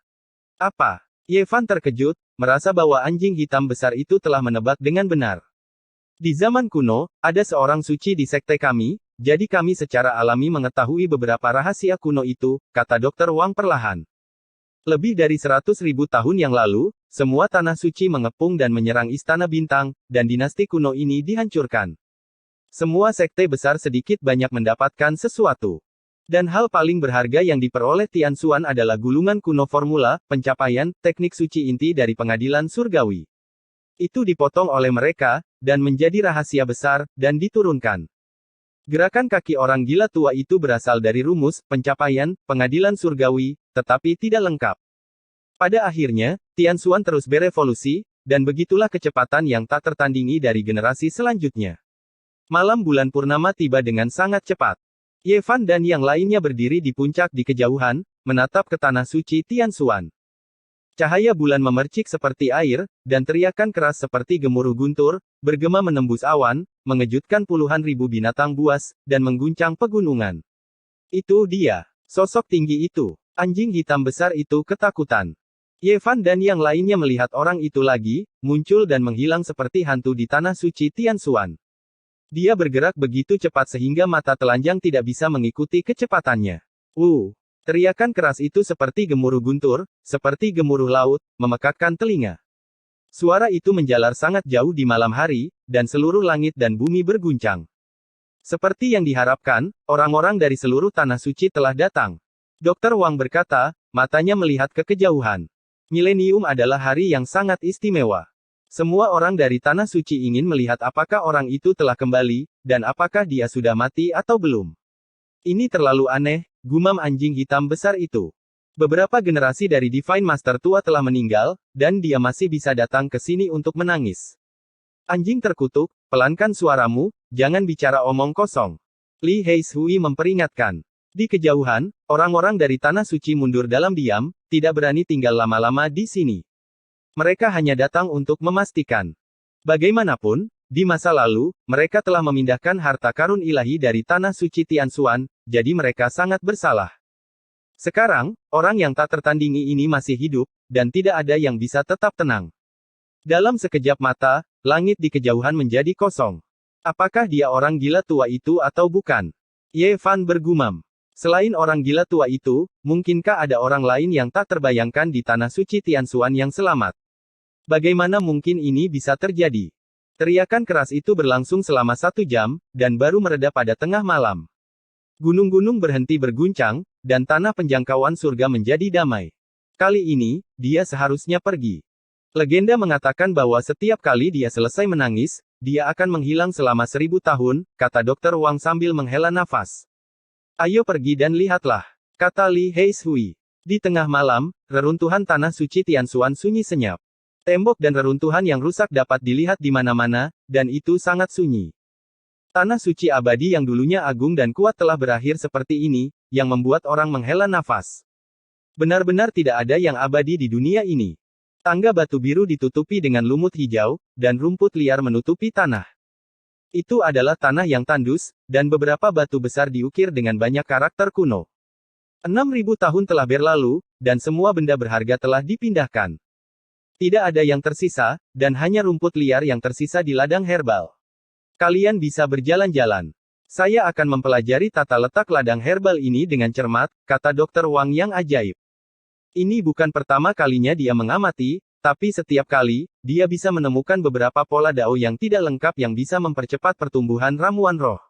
[SPEAKER 1] Apa? Ye Fan terkejut, merasa bahwa anjing hitam besar itu telah menebak dengan benar. Di zaman kuno, ada seorang suci di sekte kami, jadi kami secara alami mengetahui beberapa rahasia kuno itu, kata Dr. Wang perlahan. Lebih dari 100.000 tahun yang lalu, semua tanah suci mengepung dan menyerang Istana Bintang, dan dinasti kuno ini dihancurkan. Semua sekte besar sedikit banyak mendapatkan sesuatu. Dan hal paling berharga yang diperoleh Tianxuan adalah gulungan kuno formula, pencapaian, teknik suci inti dari pengadilan surgawi. Itu dipotong oleh mereka, dan menjadi rahasia besar, dan diturunkan. Gerakan kaki orang gila tua itu berasal dari rumus, pencapaian, pengadilan surgawi, tetapi tidak lengkap. Pada akhirnya, Tianxuan terus berevolusi, dan begitulah kecepatan yang tak tertandingi dari generasi selanjutnya. Malam bulan purnama tiba dengan sangat cepat. Ye Fan dan yang lainnya berdiri di puncak di kejauhan, menatap ke tanah suci Tianxuan. Cahaya bulan memercik seperti air, dan teriakan keras seperti gemuruh guntur, bergema menembus awan, mengejutkan puluhan ribu binatang buas, dan mengguncang pegunungan. Itu dia. Sosok tinggi itu. Anjing hitam besar itu ketakutan. Ye Fan dan yang lainnya melihat orang itu lagi, muncul dan menghilang seperti hantu di tanah suci Tianxuan. Dia bergerak begitu cepat sehingga mata telanjang tidak bisa mengikuti kecepatannya. Teriakan keras itu seperti gemuruh guntur, seperti gemuruh laut, memekakkan telinga. Suara itu menjalar sangat jauh di malam hari, dan seluruh langit dan bumi berguncang. Seperti yang diharapkan, orang-orang dari seluruh tanah suci telah datang. Dr. Wang berkata, matanya melihat ke kejauhan. Milenium adalah hari yang sangat istimewa. Semua orang dari tanah suci ingin melihat apakah orang itu telah kembali, dan apakah dia sudah mati atau belum. Ini terlalu aneh, gumam anjing hitam besar itu. Beberapa generasi dari Divine Master tua telah meninggal, dan dia masih bisa datang ke sini untuk menangis. Anjing terkutuk, pelankan suaramu, jangan bicara omong kosong. Li Heishui memperingatkan. Di kejauhan, orang-orang dari tanah suci mundur dalam diam, tidak berani tinggal lama-lama di sini. Mereka hanya datang untuk memastikan. Bagaimanapun, di masa lalu, mereka telah memindahkan harta karun ilahi dari tanah suci Tianxuan, jadi mereka sangat bersalah. Sekarang, orang yang tak tertandingi ini masih hidup, dan tidak ada yang bisa tetap tenang. Dalam sekejap mata, langit di kejauhan menjadi kosong. Apakah dia orang gila tua itu atau bukan? Ye Fan bergumam. Selain orang gila tua itu, mungkinkah ada orang lain yang tak terbayangkan di tanah suci Tianxuan yang selamat? Bagaimana mungkin ini bisa terjadi? Teriakan keras itu berlangsung selama 1 jam, dan baru mereda pada tengah malam. Gunung-gunung berhenti berguncang, dan tanah penjangkauan surga menjadi damai. Kali ini, dia seharusnya pergi. Legenda mengatakan bahwa setiap kali dia selesai menangis, dia akan menghilang selama 1000 tahun, kata Dr. Wang sambil menghela nafas. Ayo pergi dan lihatlah, kata Li Heishui. Di tengah malam, reruntuhan tanah suci Tianxuan sunyi senyap. Tembok dan reruntuhan yang rusak dapat dilihat di mana-mana, dan itu sangat sunyi. Tanah suci abadi yang dulunya agung dan kuat telah berakhir seperti ini, yang membuat orang menghela nafas. Benar-benar tidak ada yang abadi di dunia ini. Tangga batu biru ditutupi dengan lumut hijau, dan rumput liar menutupi tanah. Itu adalah tanah yang tandus, dan beberapa batu besar diukir dengan banyak karakter kuno. 6.000 tahun telah berlalu, dan semua benda berharga telah dipindahkan. Tidak ada yang tersisa, dan hanya rumput liar yang tersisa di ladang herbal. Kalian bisa berjalan-jalan. Saya akan mempelajari tata letak ladang herbal ini dengan cermat, kata Dr. Wang yang ajaib. Ini bukan pertama kalinya dia mengamati, tapi setiap kali, dia bisa menemukan beberapa pola dao yang tidak lengkap yang bisa mempercepat pertumbuhan ramuan roh.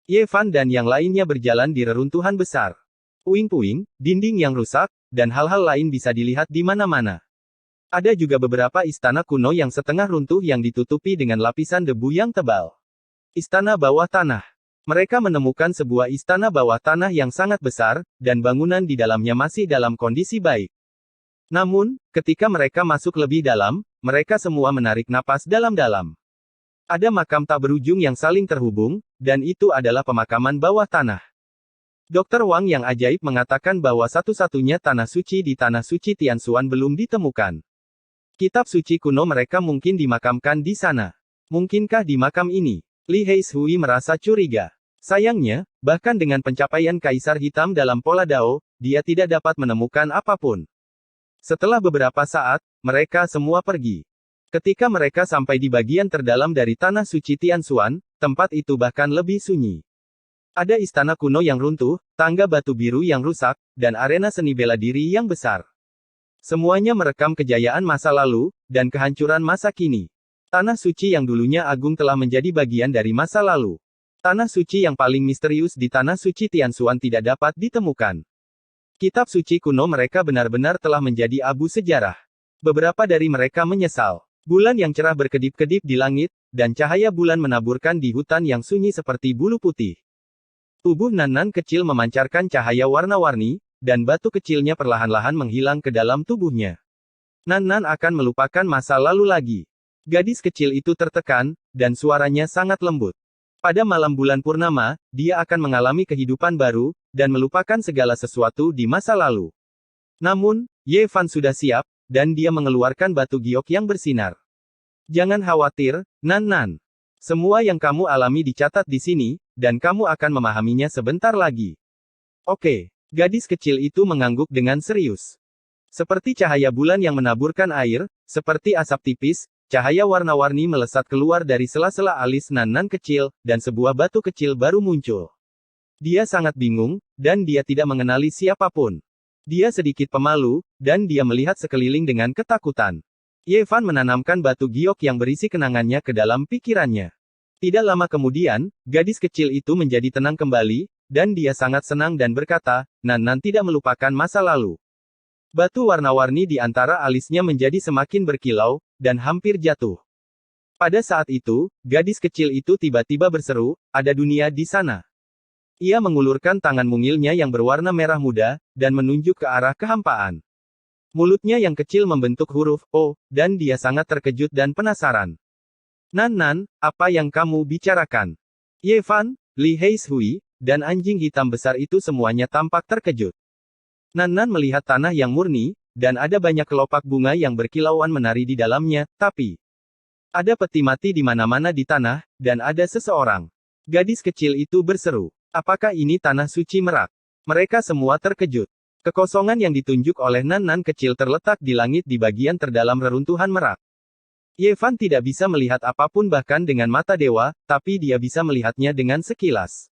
[SPEAKER 1] Ye Fan dan yang lainnya berjalan di reruntuhan besar. Puing-puing, dinding yang rusak, dan hal-hal lain bisa dilihat di mana-mana. Ada juga beberapa istana kuno yang setengah runtuh yang ditutupi dengan lapisan debu yang tebal. Istana bawah tanah. Mereka menemukan sebuah istana bawah tanah yang sangat besar, dan bangunan di dalamnya masih dalam kondisi baik. Namun, ketika mereka masuk lebih dalam, mereka semua menarik napas dalam-dalam. Ada makam tak berujung yang saling terhubung, dan itu adalah pemakaman bawah tanah. Dr. Wang yang ajaib mengatakan bahwa satu-satunya tanah suci di tanah suci Tianxuan belum ditemukan. Kitab suci kuno mereka mungkin dimakamkan di sana. Mungkinkah di makam ini? Li Heishui merasa curiga. Sayangnya, Bahkan dengan pencapaian Kaisar Hitam dalam pola Dao, dia tidak dapat menemukan apapun. Setelah beberapa saat, mereka semua pergi. Ketika mereka sampai di bagian terdalam dari Tanah Suci Tianxuan, tempat itu bahkan lebih sunyi. Ada istana kuno yang runtuh, tangga batu biru yang rusak, dan arena seni bela diri yang besar. Semuanya merekam kejayaan masa lalu, dan kehancuran masa kini. Tanah suci yang dulunya agung telah menjadi bagian dari masa lalu. Tanah suci yang paling misterius di Tanah Suci Tianxuan tidak dapat ditemukan. Kitab suci kuno mereka benar-benar telah menjadi abu sejarah. Beberapa dari mereka menyesal. Bulan yang cerah berkedip-kedip di langit, dan cahaya bulan menaburkan di hutan yang sunyi seperti bulu putih. Tubuh Nan-Nan kecil memancarkan cahaya warna-warni, dan batu kecilnya perlahan-lahan menghilang ke dalam tubuhnya. Nan-Nan akan melupakan masa lalu lagi. Gadis kecil itu tertekan, dan suaranya sangat lembut. Pada malam bulan purnama, dia akan mengalami kehidupan baru, dan melupakan segala sesuatu di masa lalu. Namun, Ye Fan sudah siap, dan dia mengeluarkan batu giok yang bersinar. Jangan khawatir, Nan-Nan. Semua yang kamu alami dicatat di sini, dan kamu akan memahaminya sebentar lagi. Oke, gadis kecil itu mengangguk dengan serius. Seperti cahaya bulan yang menaburkan air, seperti asap tipis, cahaya warna-warni melesat keluar dari sela-sela alis Nan-Nan kecil, dan sebuah batu kecil baru muncul. Dia sangat bingung, dan dia tidak mengenali siapapun. Dia sedikit pemalu, dan dia melihat sekeliling dengan ketakutan. Ye Fan menanamkan batu giok yang berisi kenangannya ke dalam pikirannya. Tidak lama kemudian, gadis kecil itu menjadi tenang kembali, dan dia sangat senang dan berkata, Nan-Nan tidak melupakan masa lalu. Batu warna-warni di antara alisnya menjadi semakin berkilau, dan hampir jatuh. Pada saat itu, gadis kecil itu tiba-tiba berseru, ada dunia di sana. Ia mengulurkan tangan mungilnya yang berwarna merah muda, dan menunjuk ke arah kehampaan. Mulutnya yang kecil membentuk huruf O, dan dia sangat terkejut dan penasaran. Nan-Nan, apa yang kamu bicarakan? Ye Fan, Li Heishui, dan anjing hitam besar itu semuanya tampak terkejut. Nan-Nan melihat tanah yang murni, dan ada banyak kelopak bunga yang berkilauan menari di dalamnya, tapi ada peti mati di mana-mana di tanah, dan ada seseorang. Gadis kecil itu berseru, apakah ini tanah suci Merak? Mereka semua terkejut. Kekosongan yang ditunjuk oleh Nan-Nan kecil terletak di langit di bagian terdalam reruntuhan Merak. Ye Fan tidak bisa melihat apapun bahkan dengan mata dewa, tapi dia bisa melihatnya dengan sekilas.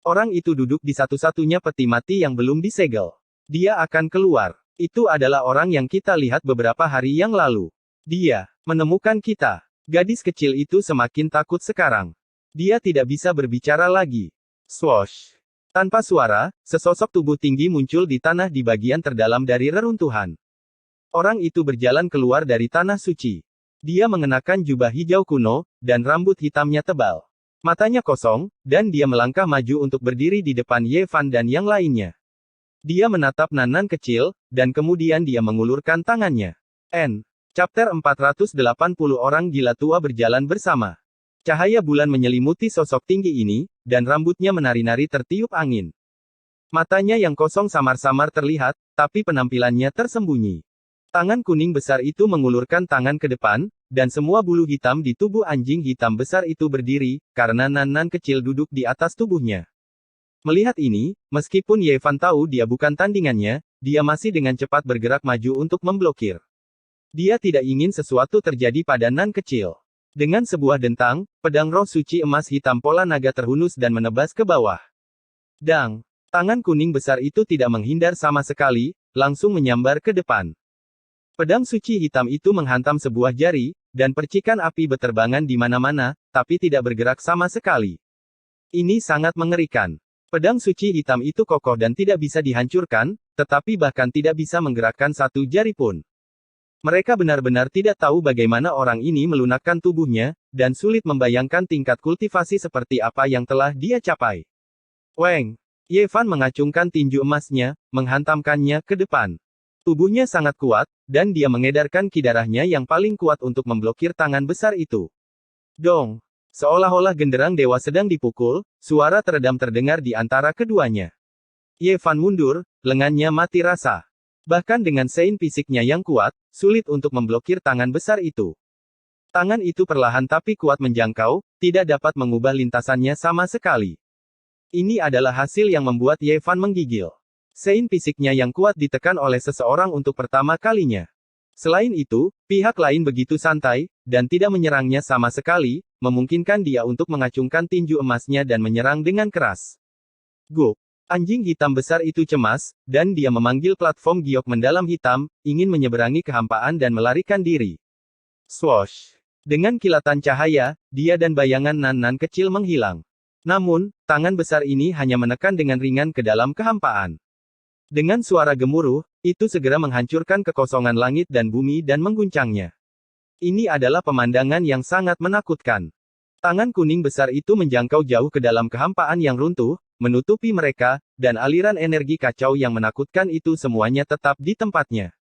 [SPEAKER 1] Orang itu duduk di satu-satunya peti mati yang belum disegel. Dia akan keluar. Itu adalah orang yang kita lihat beberapa hari yang lalu. Dia menemukan kita. Gadis kecil itu semakin takut sekarang. Dia tidak bisa berbicara lagi. Swoosh. Tanpa suara, sesosok tubuh tinggi muncul di tanah di bagian terdalam dari reruntuhan. Orang itu berjalan keluar dari tanah suci. Dia mengenakan jubah hijau kuno, dan rambut hitamnya tebal. Matanya kosong, dan dia melangkah maju untuk berdiri di depan Ye Fan dan yang lainnya. Dia menatap Nan-Nan kecil, dan kemudian dia mengulurkan tangannya. Chapter 480 Orang gila tua berjalan bersama. Cahaya bulan menyelimuti sosok tinggi ini, dan rambutnya menari-nari tertiup angin. Matanya yang kosong samar-samar terlihat, tapi penampilannya tersembunyi. Tangan kuning besar itu mengulurkan tangan ke depan, dan semua bulu hitam di tubuh anjing hitam besar itu berdiri, karena Nan-Nan kecil duduk di atas tubuhnya. Melihat ini, meskipun Ye Fan tahu dia bukan tandingannya, dia masih dengan cepat bergerak maju untuk memblokir. Dia tidak ingin sesuatu terjadi pada Nan kecil. Dengan sebuah dentang, pedang roh suci emas hitam pola naga terhunus dan menebas ke bawah. Dang! Tangan kuning besar itu tidak menghindar sama sekali, langsung menyambar ke depan. Pedang suci hitam itu menghantam sebuah jari, dan percikan api beterbangan di mana-mana, tapi tidak bergerak sama sekali. Ini sangat mengerikan. Pedang suci hitam itu kokoh dan tidak bisa dihancurkan, tetapi bahkan tidak bisa menggerakkan satu jari pun. Mereka benar-benar tidak tahu bagaimana orang ini melunakkan tubuhnya, dan sulit membayangkan tingkat kultivasi seperti apa yang telah dia capai. Weng! Ye Fan mengacungkan tinju emasnya, menghantamkannya ke depan. Tubuhnya sangat kuat, dan dia mengedarkan ki darahnya yang paling kuat untuk memblokir tangan besar itu. Dong! Seolah-olah genderang dewa sedang dipukul, suara teredam terdengar di antara keduanya. Ye Fan mundur, lengannya mati rasa. Bahkan dengan sein fisiknya yang kuat, sulit untuk memblokir tangan besar itu. Tangan itu perlahan tapi kuat menjangkau, tidak dapat mengubah lintasannya sama sekali. Ini adalah hasil yang membuat Ye Fan menggigil. Sein fisiknya yang kuat ditekan oleh seseorang untuk pertama kalinya. Selain itu, pihak lain begitu santai, dan tidak menyerangnya sama sekali, memungkinkan dia untuk mengacungkan tinju emasnya dan menyerang dengan keras. Go! Anjing hitam besar itu cemas, dan dia memanggil platform giok mendalam hitam, ingin menyeberangi kehampaan dan melarikan diri. Swoosh! Dengan kilatan cahaya, dia dan bayangan Nan-Nan kecil menghilang. Namun, tangan besar ini hanya menekan dengan ringan ke dalam kehampaan. Dengan suara gemuruh, itu segera menghancurkan kekosongan langit dan bumi dan mengguncangnya. Ini adalah pemandangan yang sangat menakutkan. Tangan kuning besar itu menjangkau jauh ke dalam kehampaan yang runtuh, menutupi mereka, dan aliran energi kacau yang menakutkan itu semuanya tetap di tempatnya.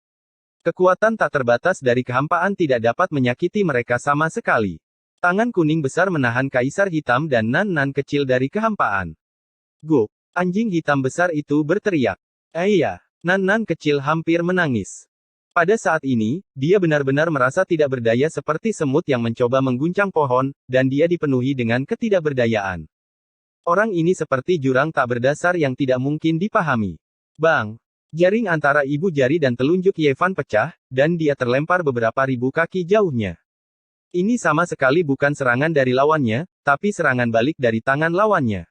[SPEAKER 1] Kekuatan tak terbatas dari kehampaan tidak dapat menyakiti mereka sama sekali. Tangan kuning besar menahan kaisar hitam dan Nan-Nan kecil dari kehampaan. Go! Anjing hitam besar itu berteriak. Iya! Nan-Nan kecil hampir menangis. Pada saat ini, dia benar-benar merasa tidak berdaya seperti semut yang mencoba mengguncang pohon, dan dia dipenuhi dengan ketidakberdayaan. Orang ini seperti jurang tak berdasar yang tidak mungkin dipahami. Bang! Jaring antara ibu jari dan telunjuk Ye Fan pecah, dan dia terlempar beberapa ribu kaki jauhnya. Ini sama sekali bukan serangan dari lawannya, tapi serangan balik dari tangan lawannya.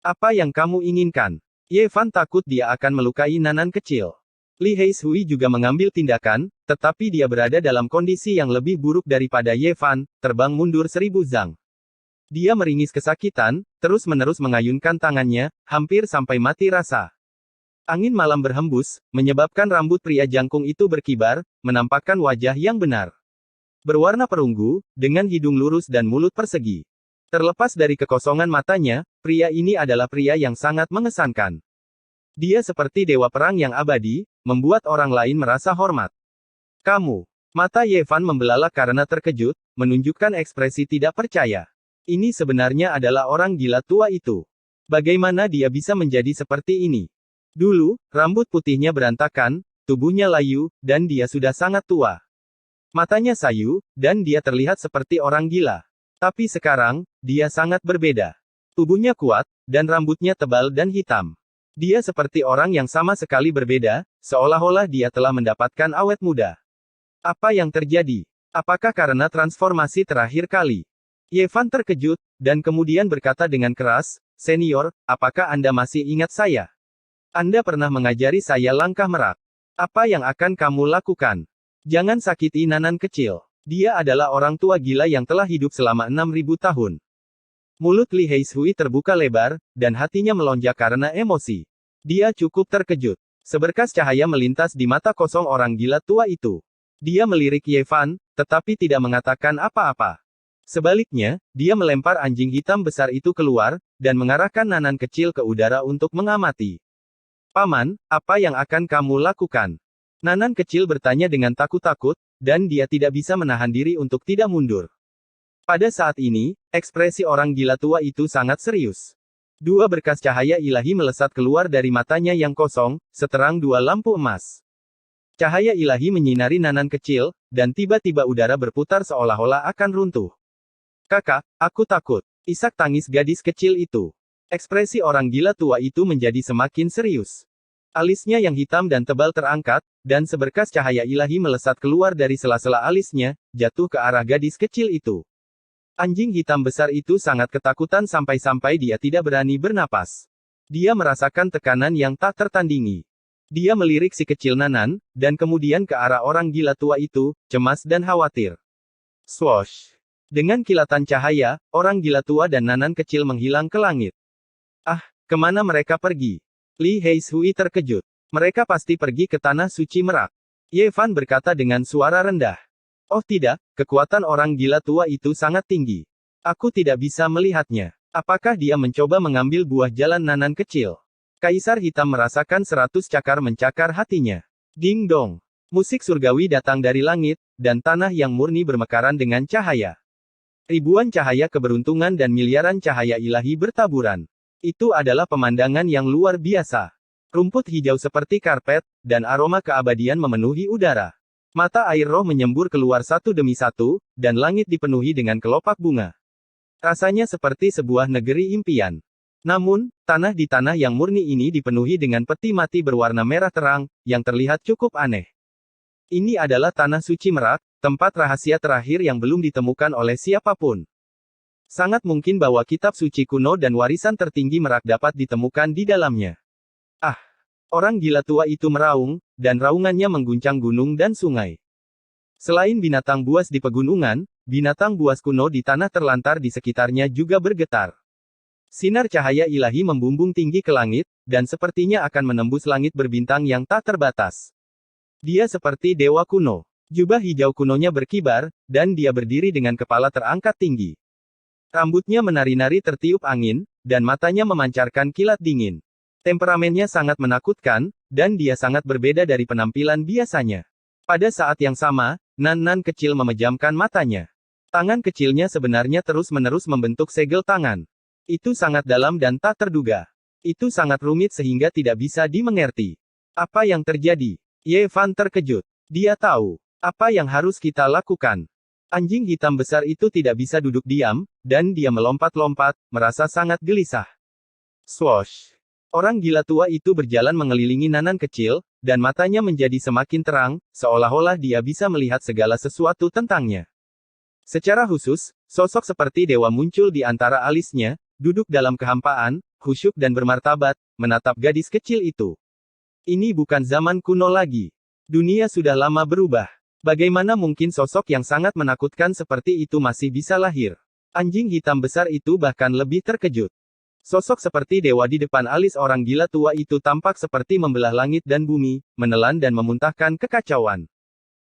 [SPEAKER 1] Apa yang kamu inginkan? Ye Fan takut dia akan melukai Nan-Nan kecil. Li Heishui juga mengambil tindakan, tetapi dia berada dalam kondisi yang lebih buruk daripada Ye Fan, terbang mundur 1000 zang. Dia meringis kesakitan, terus-menerus mengayunkan tangannya, hampir sampai mati rasa. Angin malam berhembus, menyebabkan rambut pria jangkung itu berkibar, menampakkan wajah yang benar. Berwarna perunggu, dengan hidung lurus dan mulut persegi. Terlepas dari kekosongan matanya, pria ini adalah pria yang sangat mengesankan. Dia seperti dewa perang yang abadi, membuat orang lain merasa hormat. Kamu. Mata Ye Fan membelalak karena terkejut, menunjukkan ekspresi tidak percaya. Ini sebenarnya adalah orang gila tua itu. Bagaimana dia bisa menjadi seperti ini? Dulu, rambut putihnya berantakan, tubuhnya layu, dan dia sudah sangat tua. Matanya sayu, dan dia terlihat seperti orang gila. Tapi sekarang, dia sangat berbeda. Tubuhnya kuat, dan rambutnya tebal dan hitam. Dia seperti orang yang sama sekali berbeda, seolah-olah dia telah mendapatkan awet muda. Apa yang terjadi? Apakah karena transformasi terakhir kali? Ye Fan terkejut, dan kemudian berkata dengan keras, "Senior, apakah Anda masih ingat saya? Anda pernah mengajari saya langkah merak. Apa yang akan kamu lakukan? Jangan sakiti Nan-Nan kecil. Dia adalah orang tua gila yang telah hidup selama 6000 tahun." Mulut Li Heishui terbuka lebar, dan hatinya melonjak karena emosi. Dia cukup terkejut. Seberkas cahaya melintas di mata kosong orang gila tua itu. Dia melirik Ye Fan, tetapi tidak mengatakan apa-apa. Sebaliknya, dia melempar anjing hitam besar itu keluar, dan mengarahkan Nan-Nan kecil ke udara untuk mengamati. "Paman, apa yang akan kamu lakukan?" Nan-Nan kecil bertanya dengan takut-takut, dan dia tidak bisa menahan diri untuk tidak mundur. Pada saat ini, ekspresi orang gila tua itu sangat serius. Dua berkas cahaya ilahi melesat keluar dari matanya yang kosong, seterang dua lampu emas. Cahaya ilahi menyinari Nan-Nan kecil, dan tiba-tiba udara berputar seolah-olah akan runtuh. "Kakak, aku takut." Isak tangis gadis kecil itu. Ekspresi orang gila tua itu menjadi semakin serius. Alisnya yang hitam dan tebal terangkat, dan seberkas cahaya ilahi melesat keluar dari sela-sela alisnya, jatuh ke arah gadis kecil itu. Anjing hitam besar itu sangat ketakutan sampai-sampai dia tidak berani bernapas. Dia merasakan tekanan yang tak tertandingi. Dia melirik si kecil Nan-Nan, dan kemudian ke arah orang gila tua itu, cemas dan khawatir. Swoosh! Dengan kilatan cahaya, orang gila tua dan Nan-Nan kecil menghilang ke langit. Ah, kemana mereka pergi? Li Heishui terkejut. Mereka pasti pergi ke tanah suci Merak. Ye Fan berkata dengan suara rendah. Oh tidak, kekuatan orang gila tua itu sangat tinggi. Aku tidak bisa melihatnya. Apakah dia mencoba mengambil buah jalan Nan-Nan kecil? Kaisar hitam merasakan 100 cakar mencakar hatinya. Ding dong. Musik surgawi datang dari langit, dan tanah yang murni bermekaran dengan cahaya. Ribuan cahaya keberuntungan dan miliaran cahaya ilahi bertaburan. Itu adalah pemandangan yang luar biasa. Rumput hijau seperti karpet, dan aroma keabadian memenuhi udara. Mata air roh menyembur keluar satu demi satu, dan langit dipenuhi dengan kelopak bunga. Rasanya seperti sebuah negeri impian. Namun, tanah di tanah yang murni ini dipenuhi dengan peti mati berwarna merah terang, yang terlihat cukup aneh. Ini adalah tanah suci Merak, tempat rahasia terakhir yang belum ditemukan oleh siapapun. Sangat mungkin bahwa kitab suci kuno dan warisan tertinggi Merak dapat ditemukan di dalamnya. Ah! Orang gila tua itu meraung, dan raungannya mengguncang gunung dan sungai. Selain binatang buas di pegunungan, binatang buas kuno di tanah terlantar di sekitarnya juga bergetar. Sinar cahaya ilahi membumbung tinggi ke langit, dan sepertinya akan menembus langit berbintang yang tak terbatas. Dia seperti dewa kuno. Jubah hijau kunonya berkibar, dan dia berdiri dengan kepala terangkat tinggi. Rambutnya menari-nari tertiup angin, dan matanya memancarkan kilat dingin. Temperamennya sangat menakutkan, dan dia sangat berbeda dari penampilan biasanya. Pada saat yang sama, Nan-Nan kecil memejamkan matanya. Tangan kecilnya sebenarnya terus-menerus membentuk segel tangan. Itu sangat dalam dan tak terduga. Itu sangat rumit sehingga tidak bisa dimengerti. Apa yang terjadi? Ye Fan terkejut. Dia tahu apa yang harus kita lakukan. Anjing hitam besar itu tidak bisa duduk diam, dan dia melompat-lompat, merasa sangat gelisah. Swoosh! Orang gila tua itu berjalan mengelilingi Nan-Nan kecil, dan matanya menjadi semakin terang, seolah-olah dia bisa melihat segala sesuatu tentangnya. Secara khusus, sosok seperti dewa muncul di antara alisnya, duduk dalam kehampaan, khusyuk dan bermartabat, menatap gadis kecil itu. Ini bukan zaman kuno lagi. Dunia sudah lama berubah. Bagaimana mungkin sosok yang sangat menakutkan seperti itu masih bisa lahir? Anjing hitam besar itu bahkan lebih terkejut. Sosok seperti dewa di depan alis orang gila tua itu tampak seperti membelah langit dan bumi, menelan dan memuntahkan kekacauan.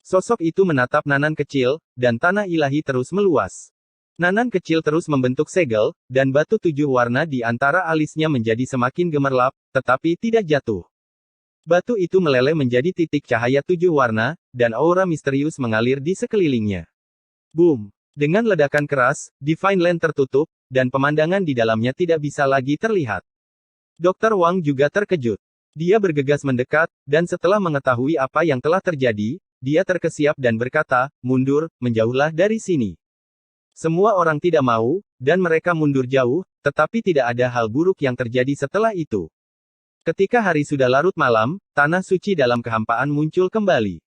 [SPEAKER 1] Sosok itu menatap Nan-Nan kecil, dan tanah ilahi terus meluas. Nan-Nan kecil terus membentuk segel, dan batu 7 warna di antara alisnya menjadi semakin gemerlap, tetapi tidak jatuh. Batu itu meleleh menjadi titik cahaya 7 warna, dan aura misterius mengalir di sekelilingnya. Boom! Dengan ledakan keras, Divine Land tertutup, dan pemandangan di dalamnya tidak bisa lagi terlihat. Dr. Wang juga terkejut. Dia bergegas mendekat, dan setelah mengetahui apa yang telah terjadi, dia terkesiap dan berkata, "Mundur, menjauhlah dari sini." Semua orang tidak mau, dan mereka mundur jauh, tetapi tidak ada hal buruk yang terjadi setelah itu. Ketika hari sudah larut malam, tanah suci dalam kehampaan muncul kembali.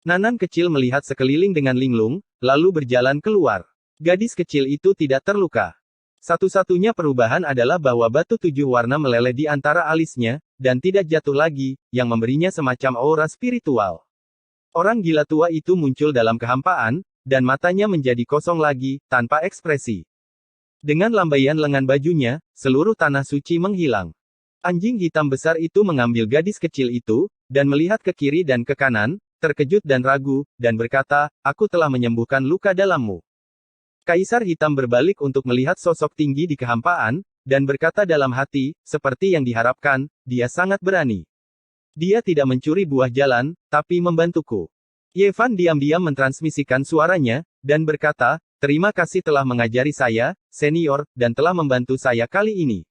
[SPEAKER 1] Nan-Nan kecil melihat sekeliling dengan linglung, lalu berjalan keluar. Gadis kecil itu tidak terluka. Satu-satunya perubahan adalah bahwa batu 7 warna meleleh di antara alisnya, dan tidak jatuh lagi, yang memberinya semacam aura spiritual. Orang gila tua itu muncul dalam kehampaan, dan matanya menjadi kosong lagi, tanpa ekspresi. Dengan lambaian lengan bajunya, seluruh tanah suci menghilang. Anjing hitam besar itu mengambil gadis kecil itu, dan melihat ke kiri dan ke kanan, terkejut dan ragu, dan berkata, "Aku telah menyembuhkan luka dalammu." Kaisar hitam berbalik untuk melihat sosok tinggi di kehampaan, dan berkata dalam hati, seperti yang diharapkan, dia sangat berani. Dia tidak mencuri buah jalan, tapi membantuku. Ye Fan diam-diam mentransmisikan suaranya, dan berkata, "Terima kasih telah mengajari saya, senior, dan telah membantu saya kali ini.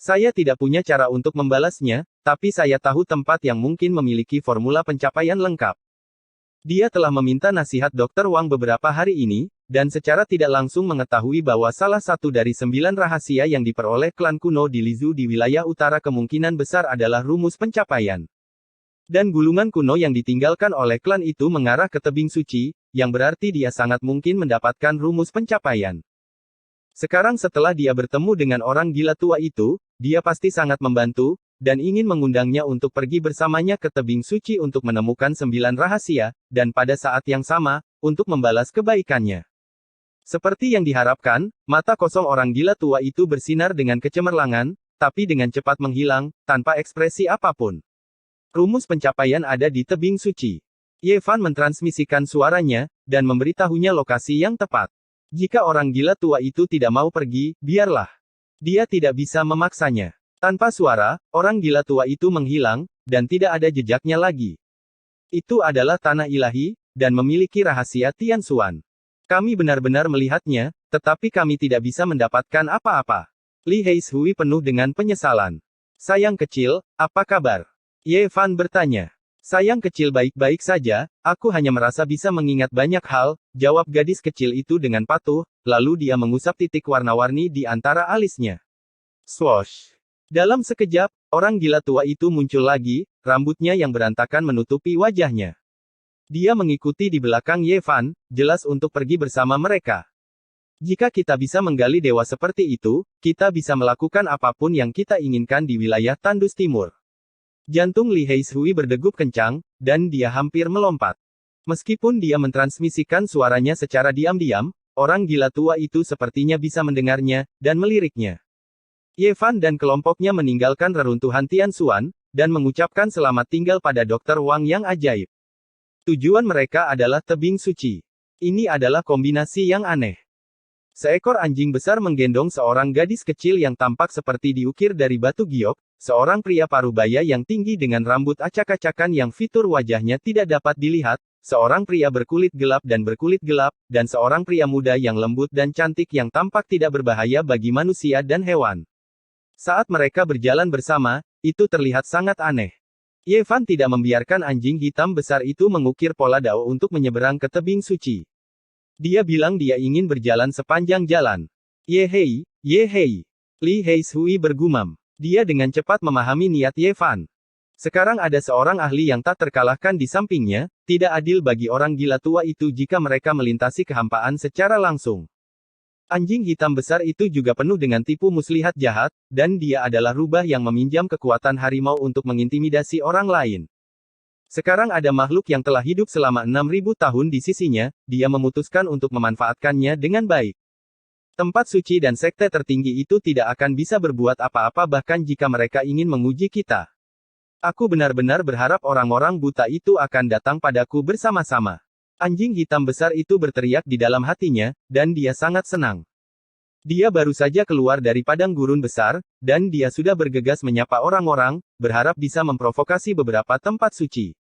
[SPEAKER 1] Saya tidak punya cara untuk membalasnya, tapi saya tahu tempat yang mungkin memiliki formula pencapaian lengkap." Dia telah meminta nasihat Dr. Wang beberapa hari ini, dan secara tidak langsung mengetahui bahwa salah satu dari 9 rahasia yang diperoleh klan kuno di Lizu di wilayah utara kemungkinan besar adalah rumus pencapaian. Dan gulungan kuno yang ditinggalkan oleh klan itu mengarah ke tebing suci, yang berarti dia sangat mungkin mendapatkan rumus pencapaian. Sekarang setelah dia bertemu dengan orang gila tua itu, dia pasti sangat membantu, dan ingin mengundangnya untuk pergi bersamanya ke tebing suci untuk menemukan 9 rahasia, dan pada saat yang sama, untuk membalas kebaikannya. Seperti yang diharapkan, mata kosong orang gila tua itu bersinar dengan kecemerlangan, tapi dengan cepat menghilang, tanpa ekspresi apapun. Rumus pencapaian ada di tebing suci. Ye Fan mentransmisikan suaranya, dan memberitahunya lokasi yang tepat. Jika orang gila tua itu tidak mau pergi, biarlah. Dia tidak bisa memaksanya. Tanpa suara, orang gila tua itu menghilang, dan tidak ada jejaknya lagi. Itu adalah tanah ilahi, dan memiliki rahasia Tian Xuan. Kami benar-benar melihatnya, tetapi kami tidak bisa mendapatkan apa-apa. Li Heishui penuh dengan penyesalan. "Sayang kecil, apa kabar?" Ye Fan bertanya. "Sayang kecil baik-baik saja, aku hanya merasa bisa mengingat banyak hal," jawab gadis kecil itu dengan patuh, lalu dia mengusap titik warna-warni di antara alisnya. Swoosh! Dalam sekejap, orang gila tua itu muncul lagi, rambutnya yang berantakan menutupi wajahnya. Dia mengikuti di belakang Ye Fan, jelas untuk pergi bersama mereka. Jika kita bisa menggali dewa seperti itu, kita bisa melakukan apapun yang kita inginkan di wilayah Tandus Timur. Jantung Li Heishui berdegup kencang, dan dia hampir melompat. Meskipun dia mentransmisikan suaranya secara diam-diam, orang gila tua itu sepertinya bisa mendengarnya, dan meliriknya. Ye Fan dan kelompoknya meninggalkan reruntuhan Tianxuan, dan mengucapkan selamat tinggal pada Dr. Wang yang ajaib. Tujuan mereka adalah tebing suci. Ini adalah kombinasi yang aneh. Seekor anjing besar menggendong seorang gadis kecil yang tampak seperti diukir dari batu giok, seorang pria parubaya yang tinggi dengan rambut acak-acakan yang fitur wajahnya tidak dapat dilihat, seorang pria berkulit gelap, dan seorang pria muda yang lembut dan cantik yang tampak tidak berbahaya bagi manusia dan hewan. Saat mereka berjalan bersama, itu terlihat sangat aneh. Ye Fan tidak membiarkan anjing hitam besar itu mengukir pola dao untuk menyeberang ke tebing suci. Dia bilang dia ingin berjalan sepanjang jalan. Ye Hei, Ye Hei. Li Heishui bergumam. Dia dengan cepat memahami niat Ye Fan. Sekarang ada seorang ahli yang tak terkalahkan di sampingnya, tidak adil bagi orang gila tua itu jika mereka melintasi kehampaan secara langsung. Anjing hitam besar itu juga penuh dengan tipu muslihat jahat, dan dia adalah rubah yang meminjam kekuatan harimau untuk mengintimidasi orang lain. Sekarang ada makhluk yang telah hidup selama 6.000 tahun di sisinya, dia memutuskan untuk memanfaatkannya dengan baik. Tempat suci dan sekte tertinggi itu tidak akan bisa berbuat apa-apa bahkan jika mereka ingin menguji kita. Aku benar-benar berharap orang-orang buta itu akan datang padaku bersama-sama. Anjing hitam besar itu berteriak di dalam hatinya, dan dia sangat senang. Dia baru saja keluar dari padang gurun besar, dan dia sudah bergegas menyapa orang-orang, berharap bisa memprovokasi beberapa tempat suci.